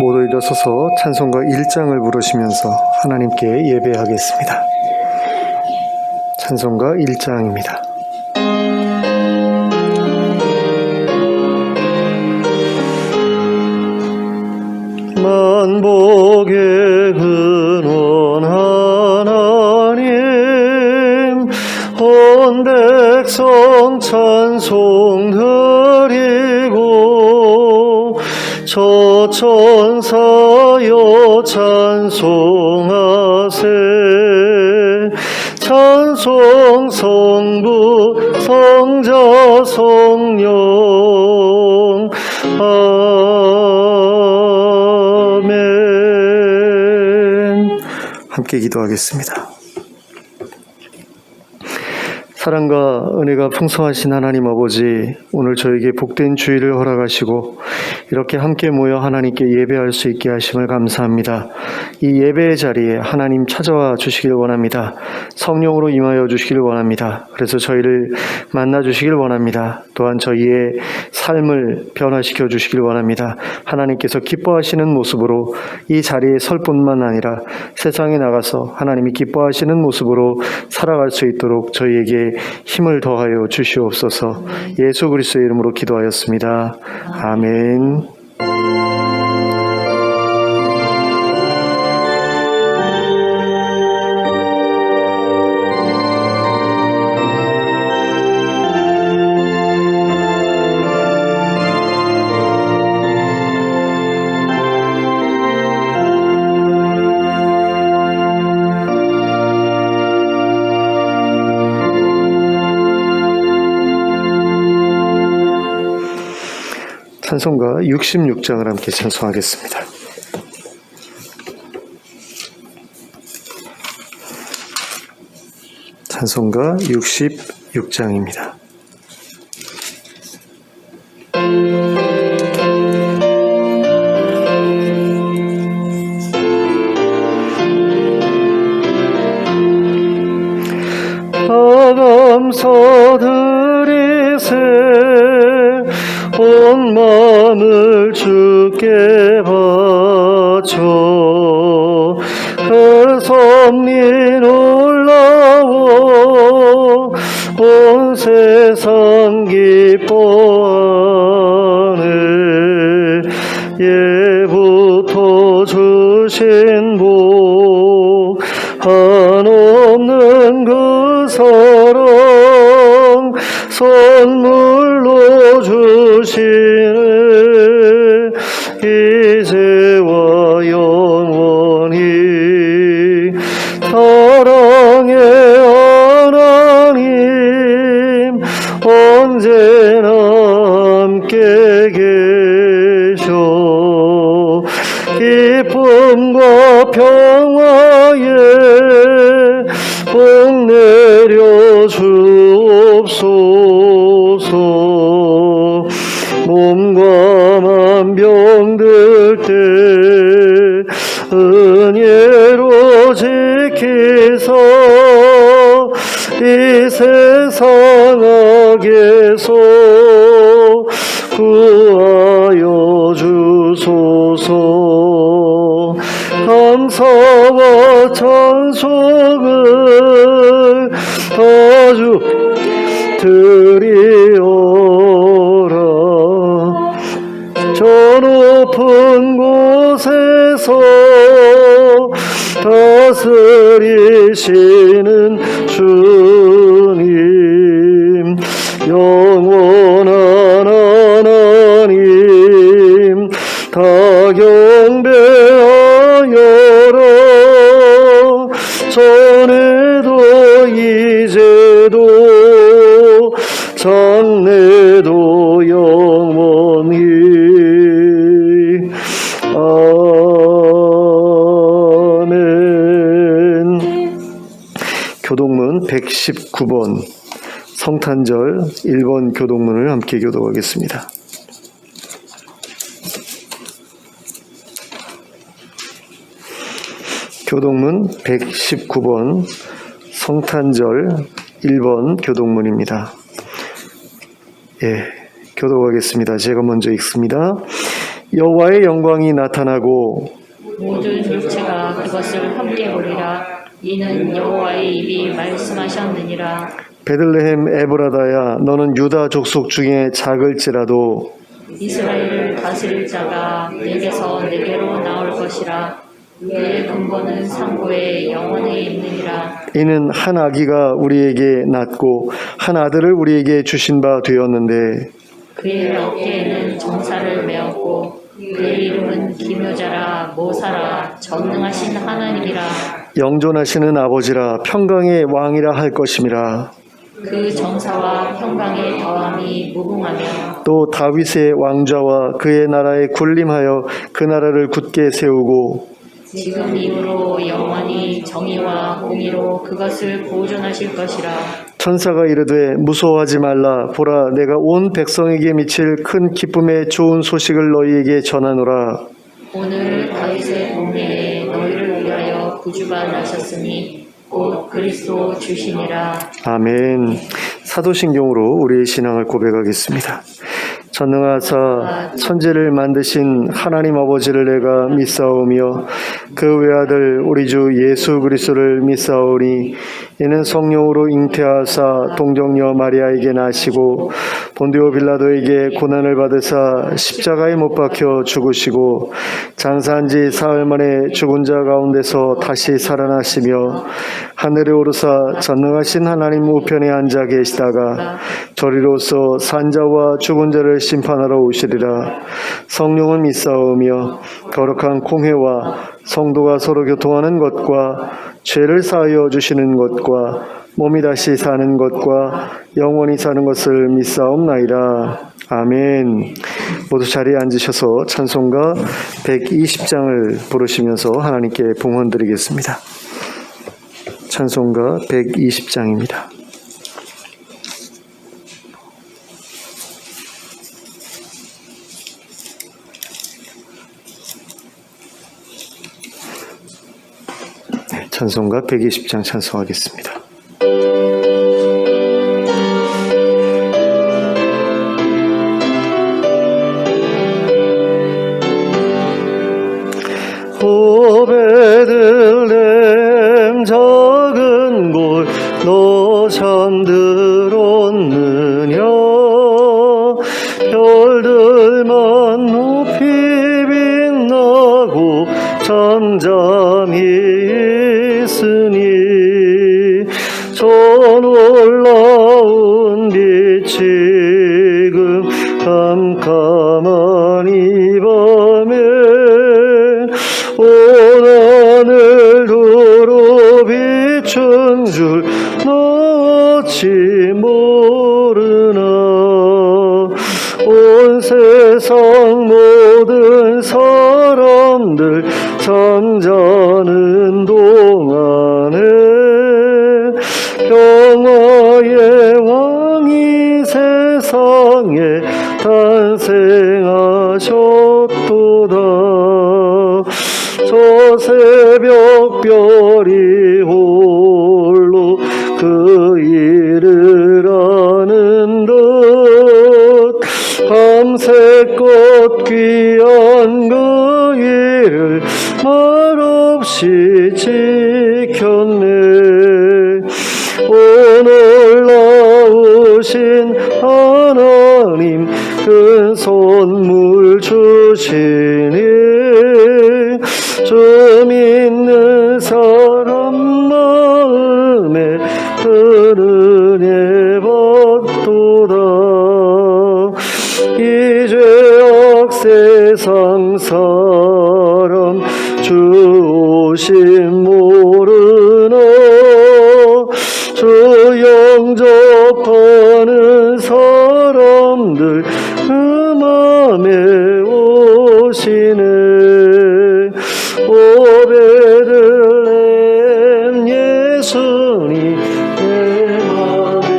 모두 일어서서 찬송가 1장을 부르시면서 하나님께 예배하겠습니다. 찬송가 1장입니다. 만복의 근원 하나님, 온 백성 찬송 드리고 저 천사여 찬송하세. 찬송 성부 성자 성령 아멘. 함께 기도하겠습니다. 사랑과 은혜가 풍성하신 하나님 아버지, 오늘 저에게 복된 주일을 허락하시고 이렇게 함께 모여 하나님께 예배할 수 있게 하심을 감사합니다. 이 예배의 자리에 하나님 찾아와 주시길 원합니다. 성령으로 임하여 주시길 원합니다. 그래서 저희를 만나 주시길 원합니다. 또한 저희의 삶을 변화시켜 주시길 원합니다. 하나님께서 기뻐하시는 모습으로 이 자리에 설 뿐만 아니라 세상에 나가서 하나님이 기뻐하시는 모습으로 살아갈 수 있도록 저희에게 힘을 더하여 주시옵소서. 예수 그리스도의 이름으로 기도하였습니다. 아멘. 찬송가 66장을 함께 찬송하겠습니다. 찬송가 66장입니다. 감사 드리세. 온 마음을 주께 바쳐 그 섭리 놀라워 온 세상 기뻐하네. 예부터 주신 복 한없는 그 사랑 선물로 주시네. 이제와 영원히 사랑의 하나님 언제나 함께 계셔. 기쁨과 평화에 복 내려 주옵소서. 몸과 만 병들 때 은혜로 지키사 이 세상 악에서 구하여 주소서. 감사와 찬송을 다 주 드리오라. 저 높은 곳에서 다스리시는 주님, 영원한 하나님 다 경배하여라. 전에도 이제도 장래도 영원히 아멘. 교동문 119번 성탄절 1번 교동문을 함께 교독하겠습니다. 교동문 119번 성탄절 1번 교동문입니다. 교독하겠습니다. 제가 먼저 읽습니다. 여호와의 영광이 나타나고 모든 육체가 그것을 함께 보리라. 이는 여호와의 입이 말씀하셨느니라. 베들레헴 에브라다야 너는 유다 족속 중에 작을지라도 이스라엘을 다스릴 자가 내게서 내게로 나올 것이라. 그의 근본은 상고의 영원에 있느니라. 이는 한 아기가 우리에게 낳고 한 아들을 우리에게 주신 바 되었는데 그의 어깨에는 정사를 메었고 그의 이름은 기묘자라 모사라 전능하신 하나님이라. 영존하시는 아버지라 평강의 왕이라 할 것임이라. 그 정사와 평강의 더함이 무궁하며 또 다윗의 왕좌와 그의 나라에 군림하여 그 나라를 굳게 세우고 지금 이후로 영원히 정의와 공의로 그것을 보존하실 것이라. 천사가 이르되 무서워하지 말라. 보라 내가 온 백성에게 미칠 큰 기쁨의 좋은 소식을 너희에게 전하노라. 오늘 다윗의 동네에 너희를 위하여 구주가 나셨으니 곧 그리스도 주시니라. 아멘. 사도신경으로 우리의 신앙을 고백하겠습니다. 전능하사 천지를 만드신 하나님 아버지를 내가 믿사오며 그 외아들 우리 주 예수 그리스도를 믿사오니 이는 성령으로 잉태하사 동정녀 마리아에게 나시고 본디오 빌라도에게 고난을 받으사 십자가에 못 박혀 죽으시고 장사한 지 사흘 만에 죽은 자 가운데서 다시 살아나시며 하늘에 오르사 전능하신 하나님 우편에 앉아 계시다가 저리로서 산자와 죽은 자를 심판하러 오시리라. 성령은 믿사오며 거룩한 공회와 성도가 서로 교통하는 것과 죄를 사하여 주시는 것과 몸이 다시 사는 것과 영원히 사는 것을 믿사옵나이다. 아멘. 모두 자리에 앉으셔서 찬송가 120장을 부르시면서 하나님께 봉헌 드리겠습니다. 찬송가 120장입니다. 찬송가 120장 찬송하겠습니다. 오 베들레헴 작은 곳 너 잠들었느냐. 별들만 높이 빛나고 잠잠히 있으니 저 놀라운 빛 지금 캄캄한 이 밤에 온 하늘 두루 비춘 줄 너 어찌 모르나. 온 세상 모든 사람들 잠자는 동안에 평화의 왕이 세상에 탄생하셨도다. 저 새벽별이 홀로 그 일을 아는 듯 밤새껏 귀한 그 일을 말없이 지켰네. 오늘 나오신 하나님 큰 선물 주시니 주 믿는 사람 마음에 큰 은혜 받도다. 이 죄악 세상 사람 주 오심 모르나. 주 영접하는 사람들 그 맘에 오시네. 오 베들레헴 예수님 내 맘에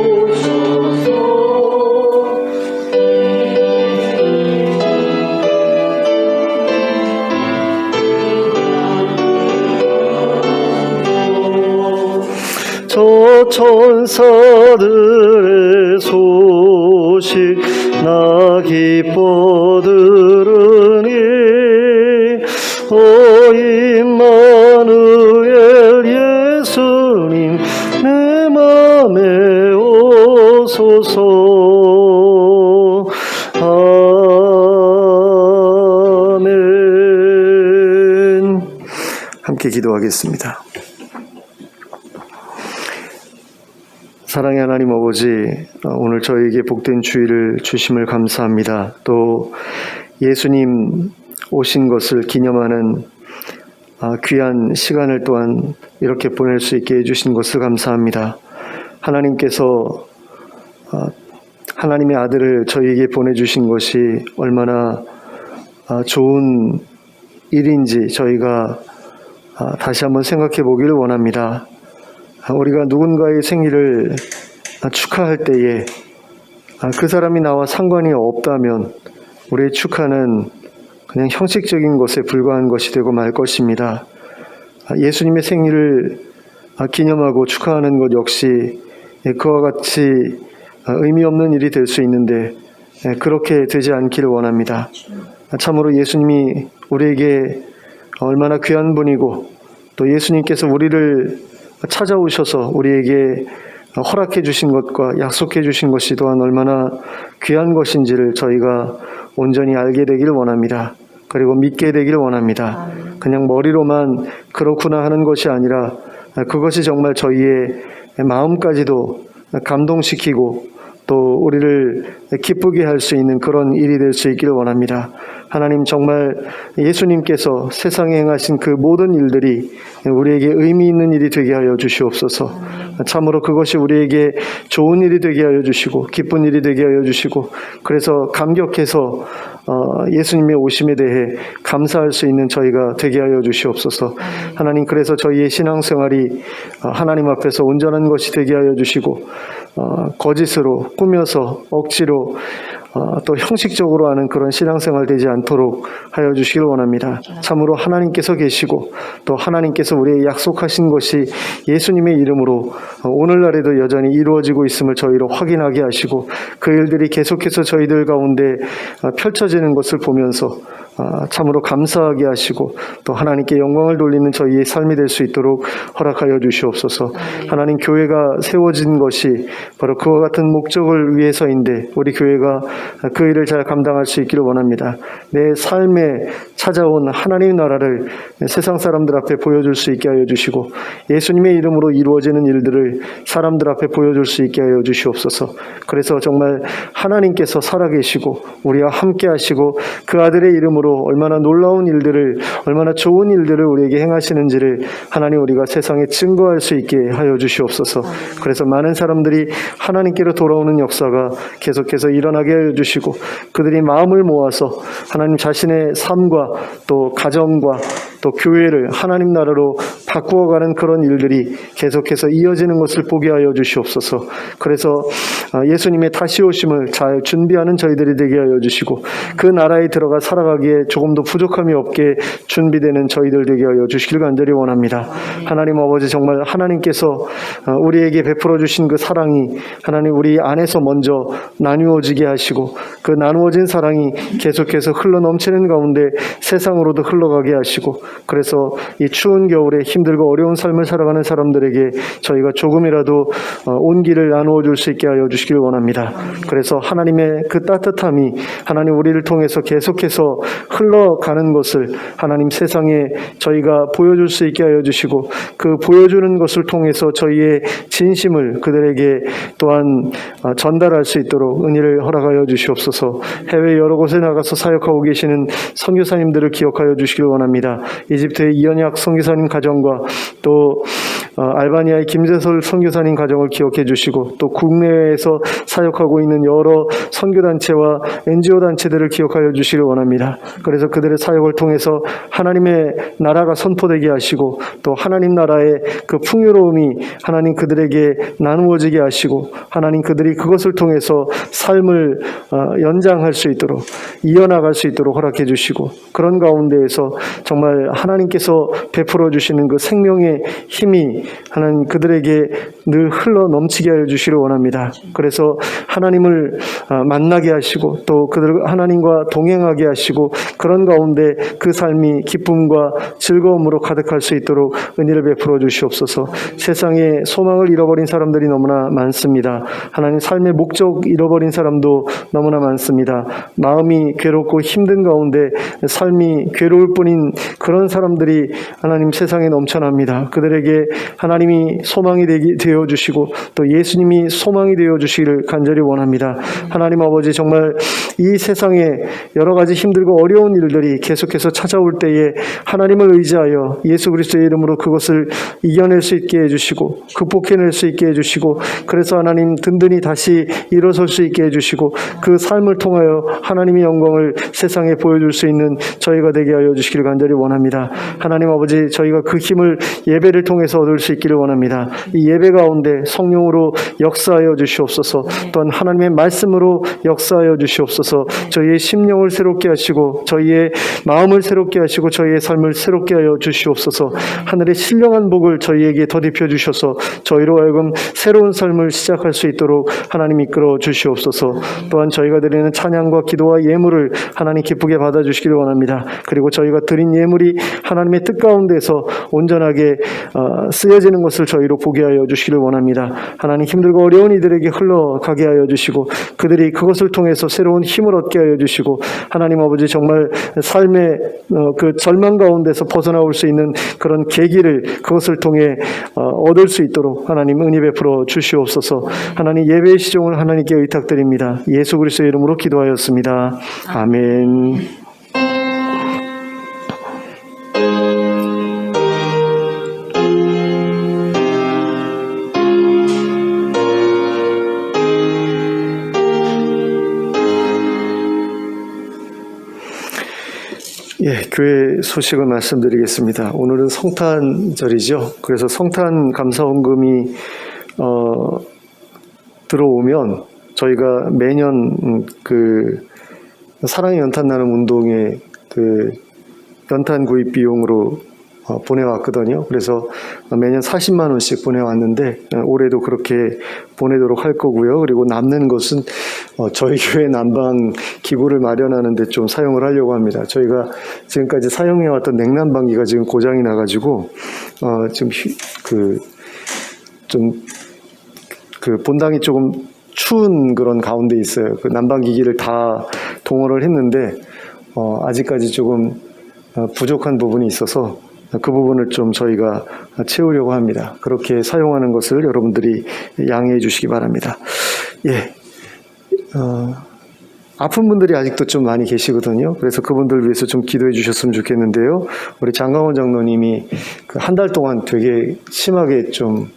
오셔서 저 천사들의 소식 나 기뻐 들으 함께 기도하겠습니다. 사랑의 하나님 아버지, 오늘 저에게 복된 주일을 주심을 감사합니다. 또 예수님 오신 것을 기념하는 귀한 시간을 또한 이렇게 보낼 수 있게 해주신 것을 감사합니다. 하나님께서 하나님의 아들을 저희에게 보내주신 것이 얼마나 좋은 일인지 저희가 다시 한번 생각해 보기를 원합니다. 우리가 누군가의 생일을 축하할 때에 그 사람이 나와 상관이 없다면 우리의 축하는 그냥 형식적인 것에 불과한 것이 되고 말 것입니다. 예수님의 생일을 기념하고 축하하는 것 역시 그와 같이 의미 없는 일이 될 수 있는데 그렇게 되지 않기를 원합니다. 참으로 예수님이 우리에게 얼마나 귀한 분이고 또 예수님께서 우리를 찾아오셔서 우리에게 허락해 주신 것과 약속해 주신 것이 또한 얼마나 귀한 것인지를 저희가 온전히 알게 되기를 원합니다. 그리고 믿게 되기를 원합니다. 그냥 머리로만 그렇구나 하는 것이 아니라 그것이 정말 저희의 마음까지도 감동시키고 또 우리를 기쁘게 할 수 있는 그런 일이 될 수 있기를 원합니다. 하나님, 정말 예수님께서 세상에 행하신 그 모든 일들이 우리에게 의미 있는 일이 되게 하여 주시옵소서. 참으로 그것이 우리에게 좋은 일이 되게 하여 주시고 기쁜 일이 되게 하여 주시고 그래서 감격해서 예수님의 오심에 대해 감사할 수 있는 저희가 되게 하여 주시옵소서. 하나님, 그래서 저희의 신앙생활이 하나님 앞에서 온전한 것이 되게 하여 주시고 거짓으로 꾸며서 억지로 또 형식적으로 하는 그런 신앙생활 되지 않도록 하여 주시길 원합니다. 참으로 하나님께서 계시고 또 하나님께서 우리에게 약속하신 것이 예수님의 이름으로 오늘날에도 여전히 이루어지고 있음을 저희로 확인하게 하시고 그 일들이 계속해서 저희들 가운데 펼쳐지는 것을 보면서 참으로 감사하게 하시고 또 하나님께 영광을 돌리는 저희의 삶이 될 수 있도록 허락하여 주시옵소서. 하나님, 교회가 세워진 것이 바로 그와 같은 목적을 위해서인데 우리 교회가 그 일을 잘 감당할 수 있기를 원합니다. 내 삶에 찾아온 하나님의 나라를 세상 사람들 앞에 보여줄 수 있게 하여 주시고 예수님의 이름으로 이루어지는 일들을 사람들 앞에 보여줄 수 있게 하여 주시옵소서. 그래서 정말 하나님께서 살아계시고 우리와 함께 하시고 그 아들의 이름으로 얼마나 놀라운 일들을 얼마나 좋은 일들을 우리에게 행하시는지를 하나님, 우리가 세상에 증거할 수 있게 하여 주시옵소서. 그래서 많은 사람들이 하나님께로 돌아오는 역사가 계속해서 일어나게 하여 주시고 그들이 마음을 모아서 하나님 자신의 삶과 또 가정과 또 교회를 하나님 나라로 바꾸어가는 그런 일들이 계속해서 이어지는 것을 보게 하여 주시옵소서. 그래서 예수님의 다시 오심을 잘 준비하는 저희들이 되게 하여 주시고 그 나라에 들어가 살아가기에 조금도 부족함이 없게 준비되는 저희들 되게 하여 주시길 간절히 원합니다. 하나님 아버지, 정말 하나님께서 우리에게 베풀어 주신 그 사랑이 하나님 우리 안에서 먼저 나누어지게 하시고 그 나누어진 사랑이 계속해서 흘러넘치는 가운데 세상으로도 흘러가게 하시고 그래서 이 추운 겨울에 힘들고 어려운 삶을 살아가는 사람들에게 저희가 조금이라도 온기를 나누어 줄 수 있게 하여 주시길 원합니다. 그래서 하나님의 그 따뜻함이 하나님 우리를 통해서 계속해서 흘러가는 것을 하나님 세상에 저희가 보여줄 수 있게 하여 주시고 그 보여주는 것을 통해서 저희의 진심을 그들에게 또한 전달할 수 있도록 은혜를 허락하여 주시옵소서. 해외 여러 곳에 나가서 사역하고 계시는 선교사님들을 기억하여 주시길 원합니다. 이집트의 이연약 선교사님 가정과 또 알바니아의 김재설 선교사님 가정을 기억해 주시고 또 국내에서 사역하고 있는 여러 선교단체와 NGO 단체들을 기억하여 주시길 원합니다. 그래서 그들의 사역을 통해서 하나님의 나라가 선포되게 하시고 또 하나님 나라의 그 풍요로움이 하나님 그들에게 나누어지게 하시고 하나님 그들이 그것을 통해서 삶을 연장할 수 있도록 이어나갈 수 있도록 허락해 주시고 그런 가운데에서 정말 하나님께서 베풀어 주시는 그 생명의 힘이 하나님 그들에게 늘 흘러 넘치게 하여 주시기를 원합니다. 그래서 하나님을 만나게 하시고 또 그들 하나님과 동행하게 하시고 그런 가운데 그 삶이 기쁨과 즐거움으로 가득할 수 있도록 은혜를 베풀어 주시옵소서. 세상에 소망을 잃어버린 사람들이 너무나 많습니다. 하나님 삶의 목적 잃어버린 사람도 너무나 많습니다. 마음이 괴롭고 힘든 가운데 삶이 괴로울 뿐인 그런 그런 사람들이 하나님 세상에 넘쳐납니다. 그들에게 하나님이 소망이 되어 주시고 또 예수님이 소망이 되어 주시기를 간절히 원합니다. 하나님 아버지, 정말 이 세상에 여러 가지 힘들고 어려운 일들이 계속해서 찾아올 때에 하나님을 의지하여 예수 그리스도의 이름으로 그것을 이겨낼 수 있게 해주시고 극복해낼 수 있게 해주시고, 그래서 하나님 든든히 다시 일어설 수 있게 해주시고 그 삶을 통하여 하나님의 영광을 세상에 보여줄 수 있는 저희가 되게 하여 주시기를 간절히 원합니다. 하나님 아버지, 저희가 그 힘을 예배를 통해서 얻을 수 있기를 원합니다. 이 예배 가운데 성령으로 역사하여 주시옵소서. 또한 하나님의 말씀으로 역사하여 주시옵소서. 저희의 심령을 새롭게 하시고 저희의 마음을 새롭게 하시고 저희의 삶을 새롭게 하여 주시옵소서. 하늘의 신령한 복을 저희에게 덧입혀 주셔서 저희로 하여금 새로운 삶을 시작할 수 있도록 하나님 이끌어 주시옵소서. 또한 저희가 드리는 찬양과 기도와 예물을 하나님 기쁘게 받아주시기를 원합니다. 그리고 저희가 드린 예물이 하나님의 뜻 가운데서 온전하게 쓰여지는 것을 저희로 보게 하여 주시기를 원합니다. 하나님, 힘들고 어려운 이들에게 흘러가게 하여 주시고 그들이 그것을 통해서 새로운 힘을 얻게 하여 주시고, 하나님 아버지, 정말 삶의 그 절망 가운데서 벗어나올 수 있는 그런 계기를 그것을 통해 얻을 수 있도록 하나님 은혜 베풀어 주시옵소서. 하나님, 예배의 시종을 하나님께 의탁드립니다. 예수 그리스도의 이름으로 기도하였습니다. 아멘. 교회 소식을 말씀드리겠습니다. 오늘은 성탄절이죠. 그래서 성탄 감사헌금이 들어오면 저희가 매년 그 사랑의 연탄 나눔 운동에 그 연탄 구입 비용으로 보내왔거든요. 그래서 매년 40만 원씩 보내왔는데 올해도 그렇게 보내도록 할 거고요. 그리고 남는 것은 저희 교회 난방 기구를 마련하는 데 좀 사용을 하려고 합니다. 저희가 지금까지 사용해왔던 냉난방기가 지금 고장이 나가지고 지금 그 본당이 조금 추운 그런 가운데 있어요. 그 난방기기를 다 동원을 했는데 아직까지 조금 부족한 부분이 있어서 그 부분을 좀 저희가 채우려고 합니다. 그렇게 사용하는 것을 여러분들이 양해해 주시기 바랍니다. 아픈 분들이 아직도 좀 많이 계시거든요. 그래서 그분들 위해서 좀 기도해 주셨으면 좋겠는데요. 우리 장강원 장로님이 그 한 달 동안 되게 심하게 좀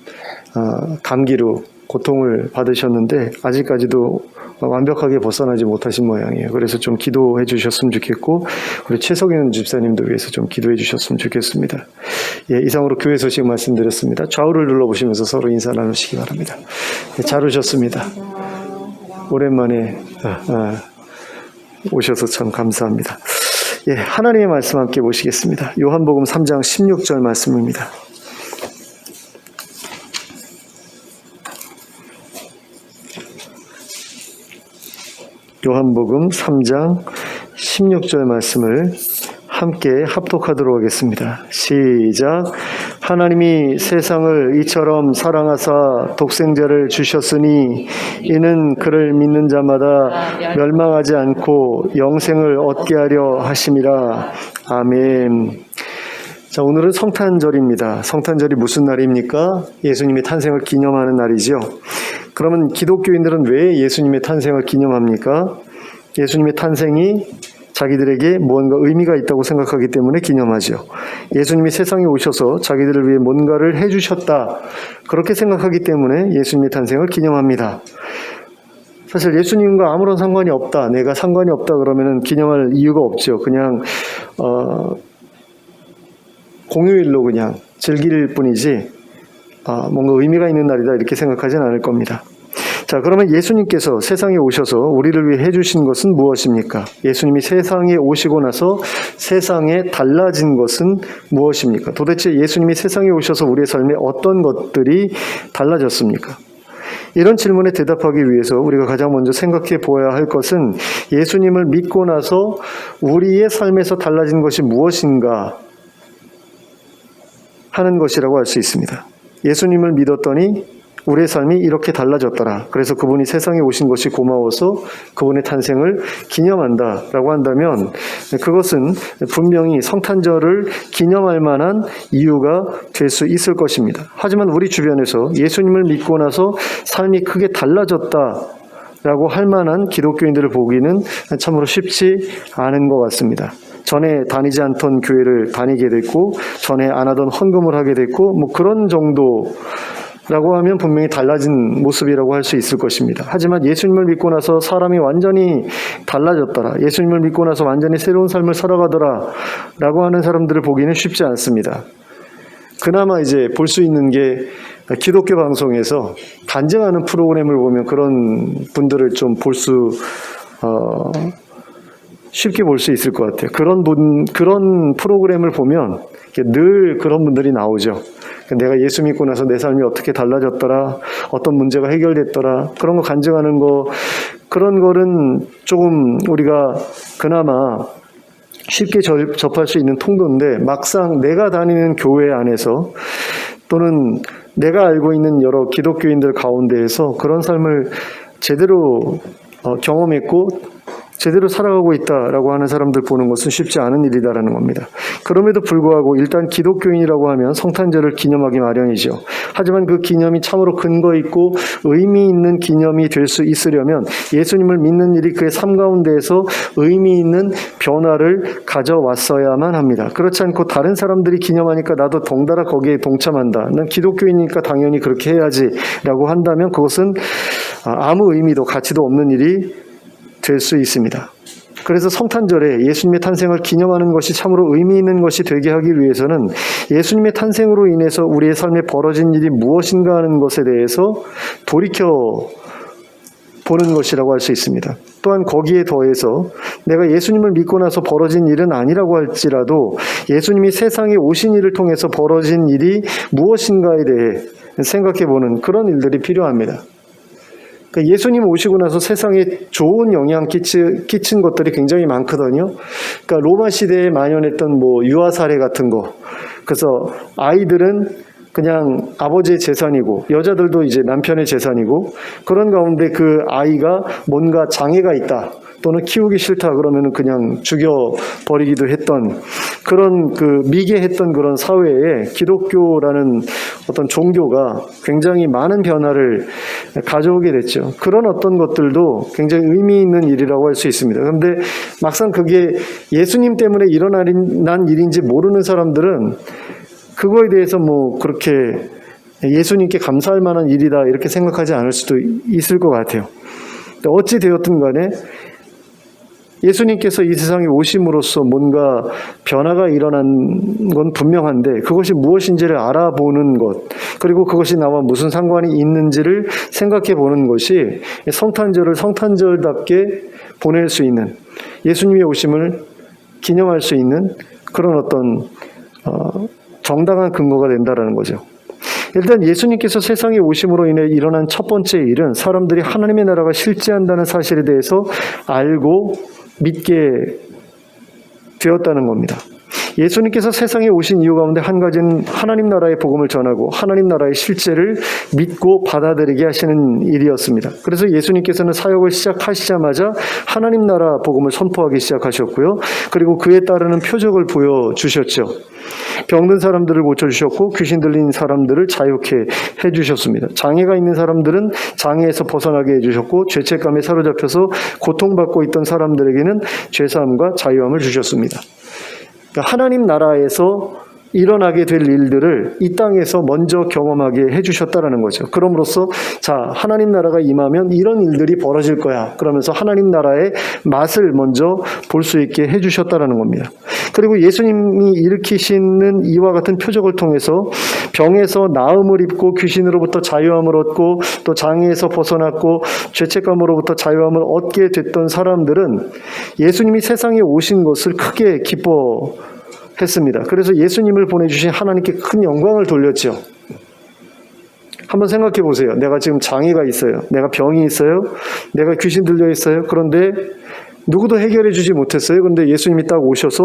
감기로 고통을 받으셨는데 아직까지도 완벽하게 벗어나지 못하신 모양이에요. 그래서 좀 기도해 주셨으면 좋겠고, 우리 최석윤 집사님도 위해서 좀 기도해 주셨으면 좋겠습니다. 이상으로 교회 소식 말씀드렸습니다. 좌우를 눌러보시면서 서로 인사 나누시기 바랍니다. 잘 오셨습니다. 오랜만에 오셔서 참 감사합니다. 하나님의 말씀 함께 보시겠습니다. 요한복음 3장 16절 말씀입니다. 요한복음 3장 16절 말씀을 함께 합독하도록 하겠습니다. 시작. 하나님이 세상을 이처럼 사랑하사 독생자를 주셨으니 이는 그를 믿는 자마다 멸망하지 않고 영생을 얻게 하려 하심이라. 아멘. 자, 오늘은 성탄절입니다. 성탄절이 무슨 날입니까? 예수님의 탄생을 기념하는 날이죠. 그러면 기독교인들은 왜 예수님의 탄생을 기념합니까? 예수님의 탄생이 자기들에게 무언가 의미가 있다고 생각하기 때문에 기념하죠. 예수님이 세상에 오셔서 자기들을 위해 뭔가를 해주셨다, 그렇게 생각하기 때문에 예수님의 탄생을 기념합니다. 사실 예수님과 아무런 상관이 없다, 내가 상관이 없다 그러면 기념할 이유가 없죠. 그냥 공휴일로 그냥 즐길 뿐이지 뭔가 의미가 있는 날이다 이렇게 생각하지는 않을 겁니다. 자, 그러면 예수님께서 세상에 오셔서 우리를 위해 해주신 것은 무엇입니까? 예수님이 세상에 오시고 나서 세상에 달라진 것은 무엇입니까? 도대체 예수님이 세상에 오셔서 우리의 삶에 어떤 것들이 달라졌습니까? 이런 질문에 대답하기 위해서 우리가 가장 먼저 생각해 보아야 할 것은 예수님을 믿고 나서 우리의 삶에서 달라진 것이 무엇인가 하는 것이라고 할 수 있습니다. 예수님을 믿었더니 우리의 삶이 이렇게 달라졌더라. 그래서 그분이 세상에 오신 것이 고마워서 그분의 탄생을 기념한다라고 한다면 그것은 분명히 성탄절을 기념할 만한 이유가 될 수 있을 것입니다. 하지만 우리 주변에서 예수님을 믿고 나서 삶이 크게 달라졌다라고 할 만한 기독교인들을 보기는 참으로 쉽지 않은 것 같습니다. 전에 다니지 않던 교회를 다니게 됐고 전에 안 하던 헌금을 하게 됐고 뭐 그런 정도라고 하면 분명히 달라진 모습이라고 할 수 있을 것입니다. 하지만 예수님을 믿고 나서 사람이 완전히 달라졌더라. 예수님을 믿고 나서 완전히 새로운 삶을 살아가더라 라고 하는 사람들을 보기는 쉽지 않습니다. 그나마 이제 볼 수 있는 게 기독교 방송에서 간증하는 프로그램을 보면 그런 분들을 좀 쉽게 볼 수 있을 것 같아요. 그런 프로그램을 보면 늘 그런 분들이 나오죠. 내가 예수 믿고 나서 내 삶이 어떻게 달라졌더라, 어떤 문제가 해결됐더라, 그런 거 간증하는 거, 그런 거는 조금 우리가 그나마 쉽게 접할 수 있는 통로인데 막상 내가 다니는 교회 안에서 또는 내가 알고 있는 여러 기독교인들 가운데에서 그런 삶을 제대로 경험했고 제대로 살아가고 있다라고 하는 사람들 보는 것은 쉽지 않은 일이다라는 겁니다. 그럼에도 불구하고 일단 기독교인이라고 하면 성탄절을 기념하기 마련이죠. 하지만 그 기념이 참으로 근거 있고 의미 있는 기념이 될 수 있으려면 예수님을 믿는 일이 그의 삶 가운데에서 의미 있는 변화를 가져왔어야만 합니다. 그렇지 않고 다른 사람들이 기념하니까 나도 덩달아 거기에 동참한다. 난 기독교인이니까 당연히 그렇게 해야지 라고 한다면 그것은 아무 의미도 가치도 없는 일이 될 수 있습니다. 그래서 성탄절에 예수님의 탄생을 기념하는 것이 참으로 의미 있는 것이 되게 하기 위해서는 예수님의 탄생으로 인해서 우리의 삶에 벌어진 일이 무엇인가 하는 것에 대해서 돌이켜 보는 것이라고 할 수 있습니다. 또한 거기에 더해서 내가 예수님을 믿고 나서 벌어진 일은 아니라고 할지라도 예수님이 세상에 오신 일을 통해서 벌어진 일이 무엇인가에 대해 생각해 보는 그런 일들이 필요합니다. 그러니까 예수님 오시고 나서 세상에 좋은 영향 끼친 것들이 굉장히 많거든요. 그러니까 로마 시대에 만연했던 유아 사례 같은 거. 그래서 아이들은 그냥 아버지의 재산이고 여자들도 이제 남편의 재산이고 그런 가운데 그 아이가 뭔가 장애가 있다. 또는 키우기 싫다 그러면 그냥 죽여버리기도 했던 그런 미개했던 그런 사회에 기독교라는 어떤 종교가 굉장히 많은 변화를 가져오게 됐죠. 그런 어떤 것들도 굉장히 의미 있는 일이라고 할 수 있습니다. 그런데 막상 그게 예수님 때문에 일어난 일인지 모르는 사람들은 그거에 대해서 그렇게 예수님께 감사할 만한 일이다 이렇게 생각하지 않을 수도 있을 것 같아요. 어찌 되었든 간에 예수님께서 이 세상에 오심으로써 뭔가 변화가 일어난 건 분명한데 그것이 무엇인지를 알아보는 것 그리고 그것이 나와 무슨 상관이 있는지를 생각해 보는 것이 성탄절을 성탄절답게 보낼 수 있는 예수님의 오심을 기념할 수 있는 그런 어떤 정당한 근거가 된다라는 거죠. 일단 예수님께서 세상에 오심으로 인해 일어난 첫 번째 일은 사람들이 하나님의 나라가 실제한다는 사실에 대해서 알고 믿게 되었다는 겁니다. 예수님께서 세상에 오신 이유 가운데 한 가지는 하나님 나라의 복음을 전하고 하나님 나라의 실제를 믿고 받아들이게 하시는 일이었습니다. 그래서 예수님께서는 사역을 시작하시자마자 하나님 나라 복음을 선포하기 시작하셨고요. 그리고 그에 따르는 표적을 보여주셨죠. 병든 사람들을 고쳐주셨고 귀신 들린 사람들을 자유케 해주셨습니다. 장애가 있는 사람들은 장애에서 벗어나게 해주셨고 죄책감에 사로잡혀서 고통받고 있던 사람들에게는 죄사함과 자유함을 주셨습니다. 그러니까 하나님 나라에서 일어나게 될 일들을 이 땅에서 먼저 경험하게 해주셨다라는 거죠. 그럼으로써 하나님 나라가 임하면 이런 일들이 벌어질 거야. 그러면서 하나님 나라의 맛을 먼저 볼 수 있게 해주셨다라는 겁니다. 그리고 예수님이 일으키시는 이와 같은 표적을 통해서 병에서 나음을 입고 귀신으로부터 자유함을 얻고 또 장애에서 벗어났고 죄책감으로부터 자유함을 얻게 됐던 사람들은 예수님이 세상에 오신 것을 크게 기뻐했습니다. 그래서 예수님을 보내주신 하나님께 큰 영광을 돌렸죠. 한번 생각해 보세요. 내가 지금 장애가 있어요. 내가 병이 있어요. 내가 귀신 들려 있어요. 그런데 누구도 해결해 주지 못했어요. 그런데 예수님이 딱 오셔서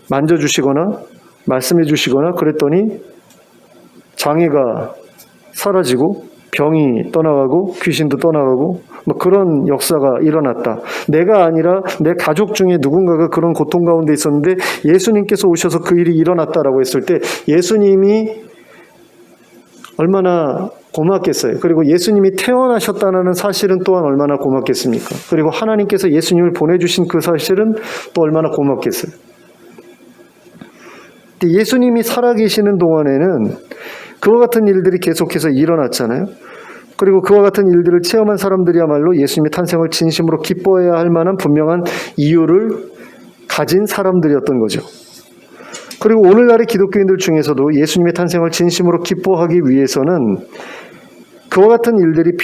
만져주시거나 말씀해 주시거나 그랬더니 장애가 사라지고 병이 떠나가고 귀신도 떠나가고 뭐 그런 역사가 일어났다. 내가 아니라 내 가족 중에 누군가가 그런 고통 가운데 있었는데 예수님께서 오셔서 그 일이 일어났다라고 했을 때 예수님이 얼마나 고맙겠어요. 그리고 예수님이 태어나셨다는 사실은 또한 얼마나 고맙겠습니까? 그리고 하나님께서 예수님을 보내주신 그 사실은 또 얼마나 고맙겠어요. 예수님이 살아계시는 동안에는 그와 같은 일들이 계속해서 일어났잖아요. 그리고 그와 같은 일들을 체험한 사람들이야말로 예수님의 탄생을 진심으로 기뻐해야 할 만한 분명한 이유를 가진 사람들이었던 거죠. 그리고 오늘날의 기독교인들 중에서도 예수님의 탄생을 진심으로 기뻐하기 위해서는 그와 같은 일들이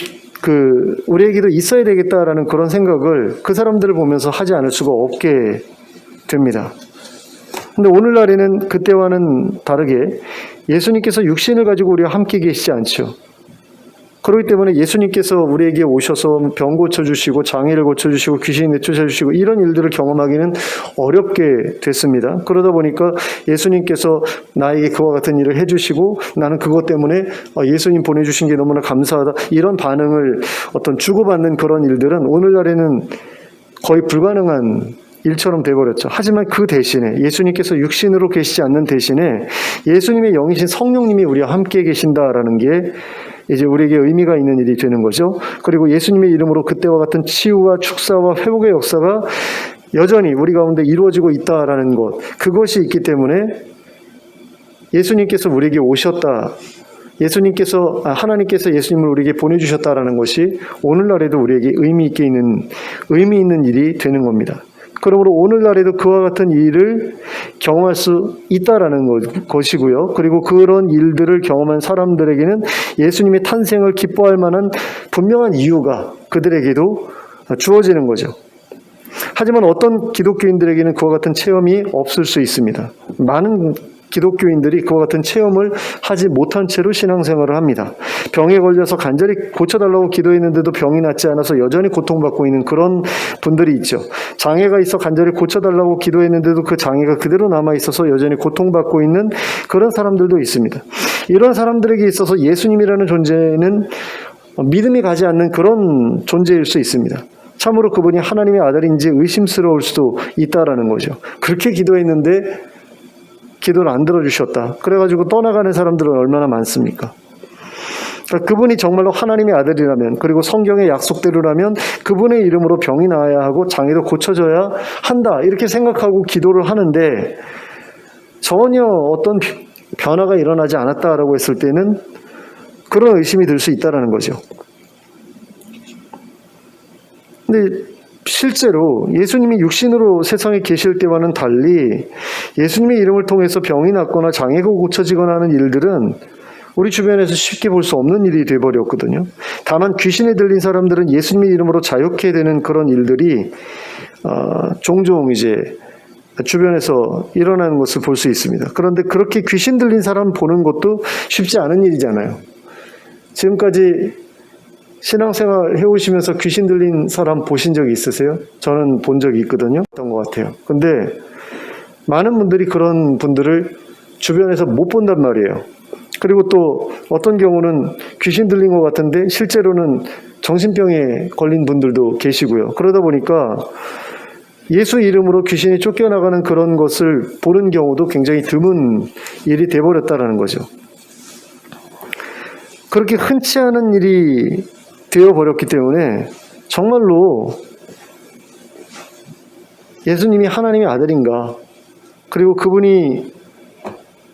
우리에게도 있어야 되겠다라는 그런 생각을 그 사람들을 보면서 하지 않을 수가 없게 됩니다. 근데 오늘날에는 그때와는 다르게 예수님께서 육신을 가지고 우리와 함께 계시지 않죠. 그렇기 때문에 예수님께서 우리에게 오셔서 병 고쳐주시고 장애를 고쳐주시고 귀신 내쫓아주시고 이런 일들을 경험하기는 어렵게 됐습니다. 그러다 보니까 예수님께서 나에게 그와 같은 일을 해주시고 나는 그것 때문에 예수님 보내주신 게 너무나 감사하다 이런 반응을 어떤 주고받는 그런 일들은 오늘날에는 거의 불가능한 일처럼 돼버렸죠. 하지만 그 대신에 예수님께서 육신으로 계시지 않는 대신에 예수님의 영이신 성령님이 우리와 함께 계신다라는 게 이제 우리에게 의미가 있는 일이 되는 거죠. 그리고 예수님의 이름으로 그때와 같은 치유와 축사와 회복의 역사가 여전히 우리 가운데 이루어지고 있다라는 것, 그것이 있기 때문에 예수님께서 우리에게 오셨다, 하나님께서 예수님을 우리에게 보내주셨다라는 것이 오늘날에도 우리에게 의미 있는 일이 되는 겁니다. 그러므로 오늘날에도 그와 같은 일을 경험할 수 있다라는 것이고요. 그리고 그런 일들을 경험한 사람들에게는 예수님의 탄생을 기뻐할 만한 분명한 이유가 그들에게도 주어지는 거죠. 하지만 어떤 기독교인들에게는 그와 같은 체험이 없을 수 있습니다. 많은 기독교인들이 그와 같은 체험을 하지 못한 채로 신앙생활을 합니다. 병에 걸려서 간절히 고쳐달라고 기도했는데도 병이 낫지 않아서 여전히 고통받고 있는 그런 분들이 있죠. 장애가 있어 간절히 고쳐달라고 기도했는데도 그 장애가 그대로 남아있어서 여전히 고통받고 있는 그런 사람들도 있습니다. 이런 사람들에게 있어서 예수님이라는 존재는 믿음이 가지 않는 그런 존재일 수 있습니다. 참으로 그분이 하나님의 아들인지 의심스러울 수도 있다라는 거죠. 그렇게 기도했는데 기도를 안 들어주셨다. 그래가지고 떠나가는 사람들은 얼마나 많습니까? 그러니까 그분이 정말로 하나님의 아들이라면, 그리고 성경의 약속대로라면 그분의 이름으로 병이 나아야 하고 장애도 고쳐져야 한다, 이렇게 생각하고 기도를 하는데 전혀 어떤 변화가 일어나지 않았다라고 했을 때는 그런 의심이 들 수 있다는 거죠. 근데 실제로 예수님이 육신으로 세상에 계실 때와는 달리 예수님의 이름을 통해서 병이 낫거나 장애가 고쳐지거나 하는 일들은 우리 주변에서 쉽게 볼 수 없는 일이 되어버렸거든요. 다만 귀신에 들린 사람들은 예수님의 이름으로 자유케 되는 그런 일들이 종종 이제 주변에서 일어나는 것을 볼 수 있습니다. 그런데 그렇게 귀신 들린 사람 보는 것도 쉽지 않은 일이잖아요. 지금까지 신앙생활 해오시면서 귀신 들린 사람 보신 적이 있으세요? 저는 본 적이 있거든요. 어떤 것 같아요. 근데 많은 분들이 그런 분들을 주변에서 못 본단 말이에요. 그리고 또 어떤 경우는 귀신 들린 것 같은데 실제로는 정신병에 걸린 분들도 계시고요. 그러다 보니까 예수 이름으로 귀신이 쫓겨나가는 그런 것을 보는 경우도 굉장히 드문 일이 돼버렸다는 거죠. 그렇게 흔치 않은 일이 되어버렸기 때문에 정말로 예수님이 하나님의 아들인가, 그리고 그분이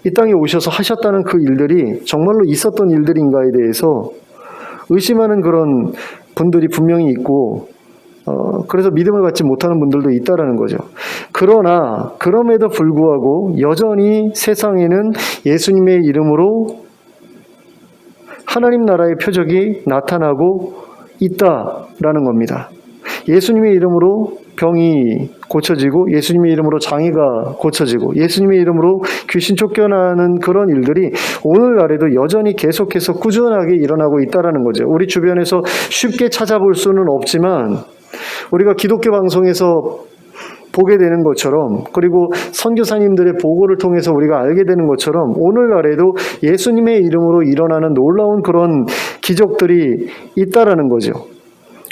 이 땅에 오셔서 하셨다는 그 일들이 정말로 있었던 일들인가에 대해서 의심하는 그런 분들이 분명히 있고, 그래서 믿음을 갖지 못하는 분들도 있다라는 거죠. 그러나 그럼에도 불구하고 여전히 세상에는 예수님의 이름으로 하나님 나라의 표적이 나타나고 있다라는 겁니다. 예수님의 이름으로 병이 고쳐지고 예수님의 이름으로 장애가 고쳐지고 예수님의 이름으로 귀신 쫓겨나는 그런 일들이 오늘날에도 여전히 계속해서 꾸준하게 일어나고 있다는 거죠. 우리 주변에서 쉽게 찾아볼 수는 없지만 우리가 기독교 방송에서 보게 되는 것처럼, 그리고 선교사님들의 보고를 통해서 우리가 알게 되는 것처럼 오늘날에도 예수님의 이름으로 일어나는 놀라운 그런 기적들이 있다라는 거죠.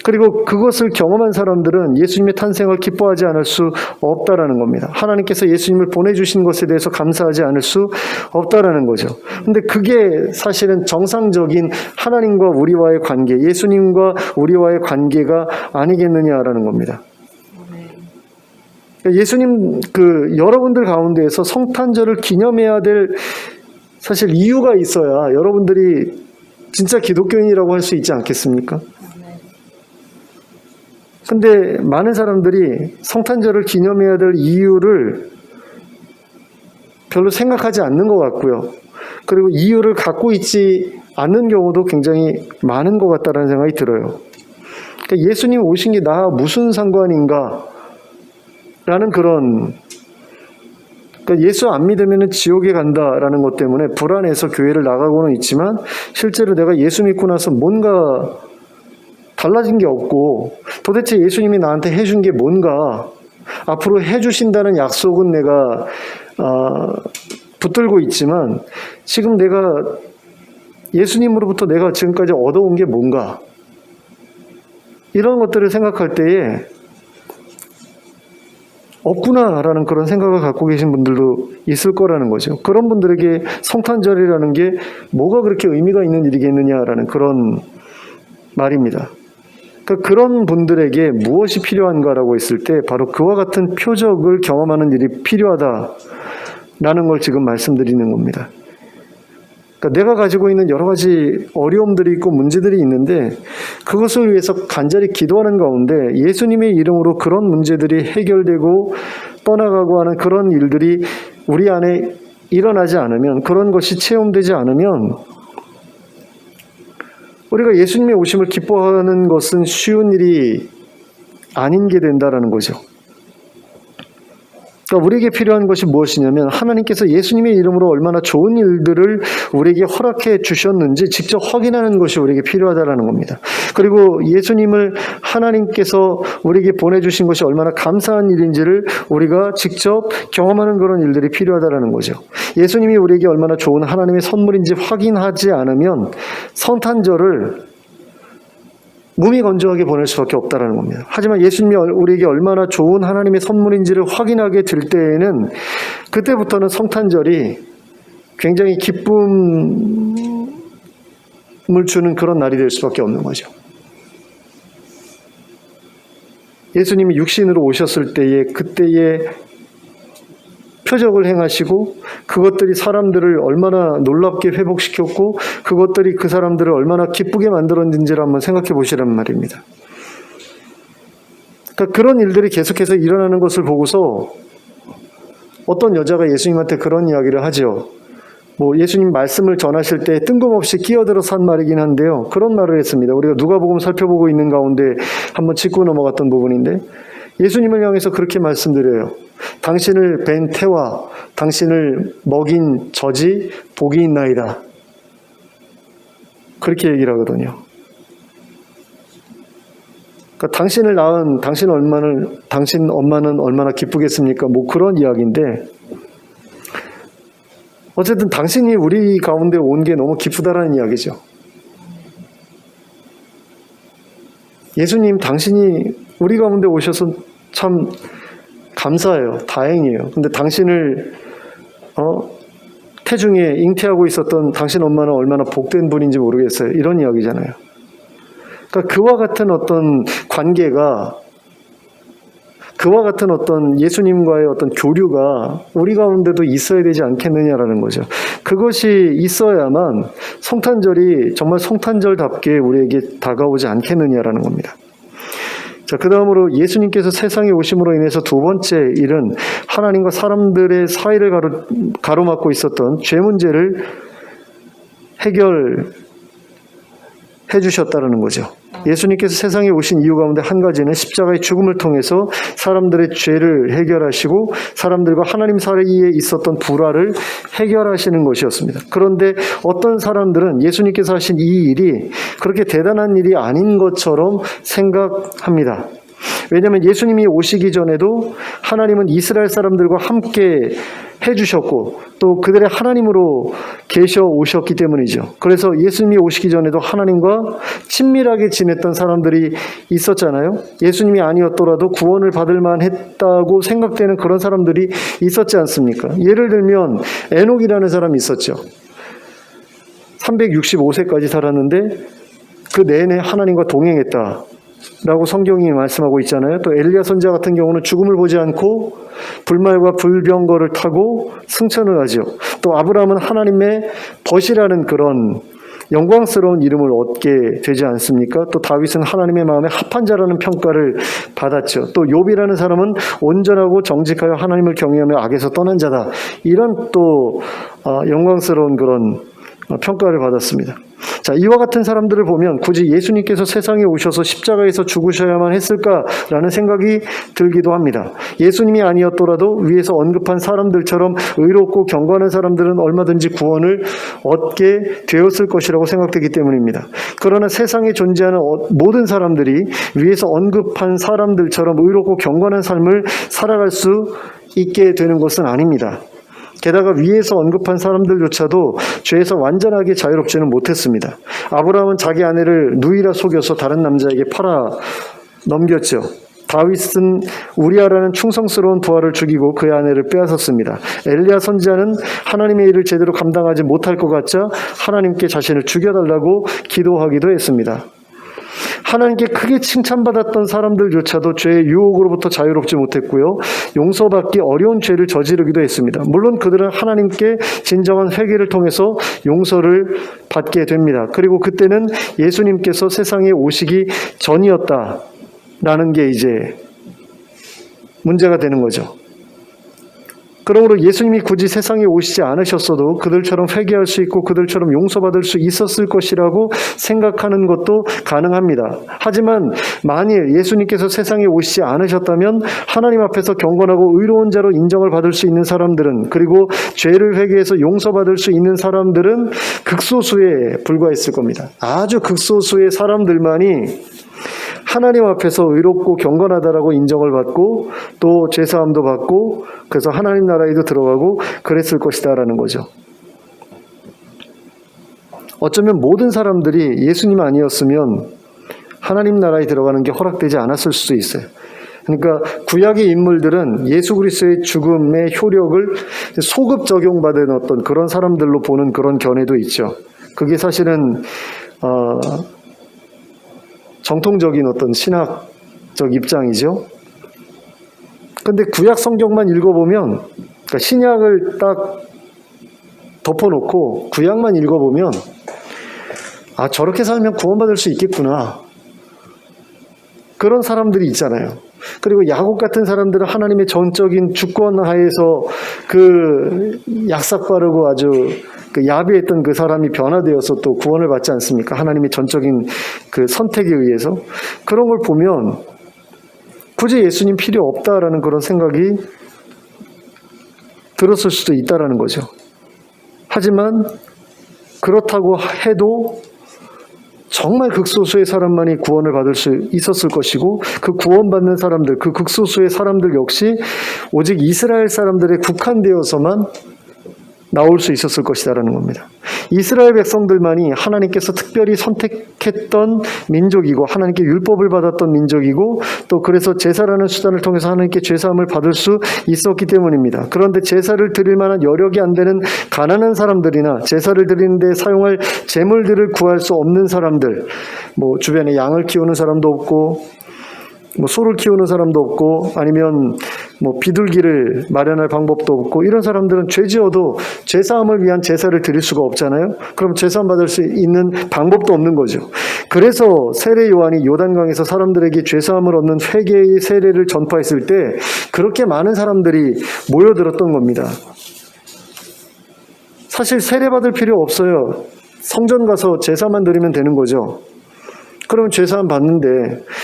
그리고 그것을 경험한 사람들은 예수님의 탄생을 기뻐하지 않을 수 없다라는 겁니다. 하나님께서 예수님을 보내주신 것에 대해서 감사하지 않을 수 없다라는 거죠. 근데 그게 사실은 정상적인 하나님과 우리와의 관계, 예수님과 우리와의 관계가 아니겠느냐라는 겁니다. 예수님 여러분들 가운데에서 성탄절을 기념해야 될 사실 이유가 있어야 여러분들이 진짜 기독교인이라고 할 수 있지 않겠습니까? 근데 많은 사람들이 성탄절을 기념해야 될 이유를 별로 생각하지 않는 것 같고요. 그리고 이유를 갖고 있지 않는 경우도 굉장히 많은 것 같다는 생각이 들어요. 그러니까 예수님 오신 게 나 무슨 상관인가? 라는 그런, 그러니까 예수 안 믿으면 지옥에 간다라는 것 때문에 불안해서 교회를 나가고는 있지만 실제로 내가 예수 믿고 나서 뭔가 달라진 게 없고 도대체 예수님이 나한테 해준 게 뭔가, 앞으로 해주신다는 약속은 내가 붙들고 있지만 지금 내가 예수님으로부터 내가 지금까지 얻어온 게 뭔가, 이런 것들을 생각할 때에 없구나라는 그런 생각을 갖고 계신 분들도 있을 거라는 거죠. 그런 분들에게 성탄절이라는 게 뭐가 그렇게 의미가 있는 일이겠느냐라는 그런 말입니다. 그러니까 그런 분들에게 무엇이 필요한가라고 했을 때 바로 그와 같은 표적을 경험하는 일이 필요하다라는 걸 지금 말씀드리는 겁니다. 그러니까 내가 가지고 있는 여러 가지 어려움들이 있고 문제들이 있는데 그것을 위해서 간절히 기도하는 가운데 예수님의 이름으로 그런 문제들이 해결되고 떠나가고 하는 그런 일들이 우리 안에 일어나지 않으면, 그런 것이 체험되지 않으면 우리가 예수님의 오심을 기뻐하는 것은 쉬운 일이 아닌 게 된다라는 거죠. 그러니까 우리에게 필요한 것이 무엇이냐면 하나님께서 예수님의 이름으로 얼마나 좋은 일들을 우리에게 허락해 주셨는지 직접 확인하는 것이 우리에게 필요하다라는 겁니다. 그리고 예수님을 하나님께서 우리에게 보내주신 것이 얼마나 감사한 일인지를 우리가 직접 경험하는 그런 일들이 필요하다라는 거죠. 예수님이 우리에게 얼마나 좋은 하나님의 선물인지 확인하지 않으면 성탄절을 무미건조하게 보낼 수밖에 없다는 겁니다. 하지만 예수님이 우리에게 얼마나 좋은 하나님의 선물인지를 확인하게 될 때에는 그때부터는 성탄절이 굉장히 기쁨을 주는 그런 날이 될 수밖에 없는 거죠. 예수님이 육신으로 오셨을 때에 그때의 표적을 행하시고 그것들이 사람들을 얼마나 놀랍게 회복시켰고 그것들이 그 사람들을 얼마나 기쁘게 만들었는지를 한번 생각해 보시란 말입니다. 그러니까 그런 일들이 계속해서 일어나는 것을 보고서 어떤 여자가 예수님한테 그런 이야기를 하죠. 예수님 말씀을 전하실 때 뜬금없이 끼어들어서 한 말이긴 한데요. 그런 말을 했습니다. 우리가 누가복음 살펴보고 있는 가운데 한번 짚고 넘어갔던 부분인데 예수님을 향해서 그렇게 말씀드려요. 당신을 뵌 태와 당신을 먹인 젖이 복이 있나이다. 그렇게 얘기를 하거든요. 그러니까 당신을 낳은 당신 엄마는 얼마나 기쁘겠습니까? 그런 이야기인데 어쨌든 당신이 우리 가운데 온 게 너무 기쁘다라는 이야기죠. 예수님, 당신이 우리 가운데 오셔서 참 감사해요. 다행이에요. 근데 당신을 태중에 잉태하고 있었던 당신 엄마는 얼마나 복된 분인지 모르겠어요. 이런 이야기잖아요. 그러니까 그와 같은 어떤 관계가, 그와 같은 어떤 예수님과의 어떤 교류가 우리 가운데도 있어야 되지 않겠느냐라는 거죠. 그것이 있어야만 성탄절이 정말 성탄절답게 우리에게 다가오지 않겠느냐라는 겁니다. 자, 그 다음으로 예수님께서 세상에 오심으로 인해서 두 번째 일은 하나님과 사람들의 사이를 가로막고 있었던 죄 문제를 해결해 주셨다는 거죠. 예수님께서 세상에 오신 이유 가운데 한 가지는 십자가의 죽음을 통해서 사람들의 죄를 해결하시고 사람들과 하나님 사이에 있었던 불화를 해결하시는 것이었습니다. 그런데 어떤 사람들은 예수님께서 하신 이 일이 그렇게 대단한 일이 아닌 것처럼 생각합니다. 왜냐하면 예수님이 오시기 전에도 하나님은 이스라엘 사람들과 함께 해주셨고 또 그들의 하나님으로 계셔 오셨기 때문이죠. 그래서 예수님이 오시기 전에도 하나님과 친밀하게 지냈던 사람들이 있었잖아요. 예수님이 아니었더라도 구원을 받을 만했다고 생각되는 그런 사람들이 있었지 않습니까? 예를 들면 에녹이라는 사람이 있었죠. 365세까지 살았는데 그 내내 하나님과 동행했다 라고 성경이 말씀하고 있잖아요. 또 엘리야 선지자 같은 경우는 죽음을 보지 않고 불말과 불병거를 타고 승천을 하죠. 또 아브라함은 하나님의 벗이라는 그런 영광스러운 이름을 얻게 되지 않습니까? 또 다윗은 하나님의 마음에 합한 자라는 평가를 받았죠. 또 욥이라는 사람은 온전하고 정직하여 하나님을 경외하며 악에서 떠난 자다. 이런 또 영광스러운 그런 평가를 받았습니다. 자, 이와 같은 사람들을 보면 굳이 예수님께서 세상에 오셔서 십자가에서 죽으셔야만 했을까라는 생각이 들기도 합니다. 예수님이 아니었더라도 위에서 언급한 사람들처럼 의롭고 경건한 사람들은 얼마든지 구원을 얻게 되었을 것이라고 생각되기 때문입니다. 그러나 세상에 존재하는 모든 사람들이 위에서 언급한 사람들처럼 의롭고 경건한 삶을 살아갈 수 있게 되는 것은 아닙니다. 게다가 위에서 언급한 사람들조차도 죄에서 완전하게 자유롭지는 못했습니다. 아브라함은 자기 아내를 누이라 속여서 다른 남자에게 팔아 넘겼죠. 다윗은 우리아라는 충성스러운 부하를 죽이고 그의 아내를 빼앗았습니다. 엘리야 선지자는 하나님의 일을 제대로 감당하지 못할 것 같자 하나님께 자신을 죽여달라고 기도하기도 했습니다. 하나님께 크게 칭찬받았던 사람들조차도 죄의 유혹으로부터 자유롭지 못했고요. 용서받기 어려운 죄를 저지르기도 했습니다. 물론 그들은 하나님께 진정한 회개를 통해서 용서를 받게 됩니다. 그리고 그때는 예수님께서 세상에 오시기 전이었다라는 게 이제 문제가 되는 거죠. 그러므로 예수님이 굳이 세상에 오시지 않으셨어도 그들처럼 회개할 수 있고 그들처럼 용서받을 수 있었을 것이라고 생각하는 것도 가능합니다. 하지만 만일 예수님께서 세상에 오시지 않으셨다면 하나님 앞에서 경건하고 의로운 자로 인정을 받을 수 있는 사람들은, 그리고 죄를 회개해서 용서받을 수 있는 사람들은 극소수에 불과했을 겁니다. 아주 극소수의 사람들만이 하나님 앞에서 의롭고 경건하다라고 인정을 받고 또 죄사함도 받고 그래서 하나님 나라에도 들어가고 그랬을 것이다라는 거죠. 어쩌면 모든 사람들이 예수님 아니었으면 하나님 나라에 들어가는 게 허락되지 않았을 수도 있어요. 그러니까 구약의 인물들은 예수 그리스도의 죽음의 효력을 소급 적용받은 어떤 그런 사람들로 보는 그런 견해도 있죠. 그게 사실은 정통적인 어떤 신학적 입장이죠. 근데 구약 성경만 읽어보면, 그러니까 신약을 딱 덮어놓고 구약만 읽어보면 아, 저렇게 살면 구원받을 수 있겠구나. 그런 사람들이 있잖아요. 그리고 야곱 같은 사람들은 하나님의 전적인 주권 하에서 그 약삭 바르고 아주 그 야비했던 그 사람이 변화되어서 또 구원을 받지 않습니까? 하나님의 전적인 그 선택에 의해서. 그런 걸 보면 굳이 예수님 필요 없다라는 그런 생각이 들었을 수도 있다라는 거죠. 하지만 그렇다고 해도 정말 극소수의 사람만이 구원을 받을 수 있었을 것이고, 그 구원받는 사람들, 그 극소수의 사람들 역시 오직 이스라엘 사람들에 국한되어서만 나올 수 있었을 것이다라는 겁니다. 이스라엘 백성들만이 하나님께서 특별히 선택했던 민족이고 하나님께 율법을 받았던 민족이고 또 그래서 제사라는 수단을 통해서 하나님께 죄사함을 받을 수 있었기 때문입니다. 그런데 제사를 드릴 만한 여력이 안 되는 가난한 사람들이나 제사를 드리는 데 사용할 제물들을 구할 수 없는 사람들, 뭐 주변에 양을 키우는 사람도 없고 뭐 소를 키우는 사람도 없고 아니면 뭐 비둘기를 마련할 방법도 없고, 이런 사람들은 죄지어도 죄사함을 위한 제사를 드릴 수가 없잖아요. 그럼 죄사함 받을 수 있는 방법도 없는 거죠. 그래서 세례 요한이 요단강에서 사람들에게 죄사함을 얻는 회개의 세례를 전파했을 때 그렇게 많은 사람들이 모여들었던 겁니다. 사실 세례 받을 필요 없어요. 성전 가서 제사만 드리면 되는 거죠. 그러면 죄사함 받는데,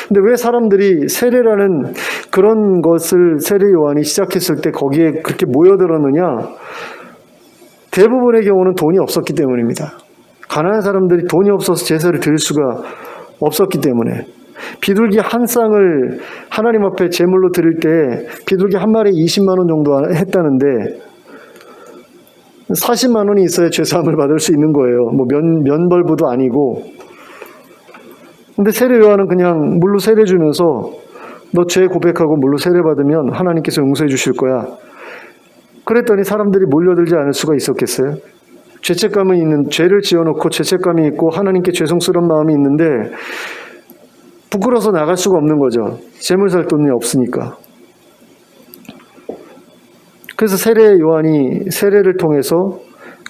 근데 왜 사람들이 세례라는 그런 것을 세례 요한이 시작했을 때 거기에 그렇게 모여들었느냐? 대부분의 경우는 돈이 없었기 때문입니다. 가난한 사람들이 돈이 없어서 제사를 드릴 수가 없었기 때문에. 비둘기 한 쌍을 하나님 앞에 제물로 드릴 때 비둘기 한 마리에 20만 원 정도 했다는데 40만 원이 있어야 죄사함을 받을 수 있는 거예요. 뭐 면벌부도 아니고. 근데 세례 요한은 그냥 물로 세례 주면서 너 죄 고백하고 물로 세례 받으면 하나님께서 용서해 주실 거야. 그랬더니 사람들이 몰려들지 않을 수가 있었겠어요? 죄책감은 있는, 죄를 지어놓고 죄책감이 있고 하나님께 죄송스러운 마음이 있는데 부끄러워서 나갈 수가 없는 거죠. 재물 살 돈이 없으니까. 그래서 세례 요한이 세례를 통해서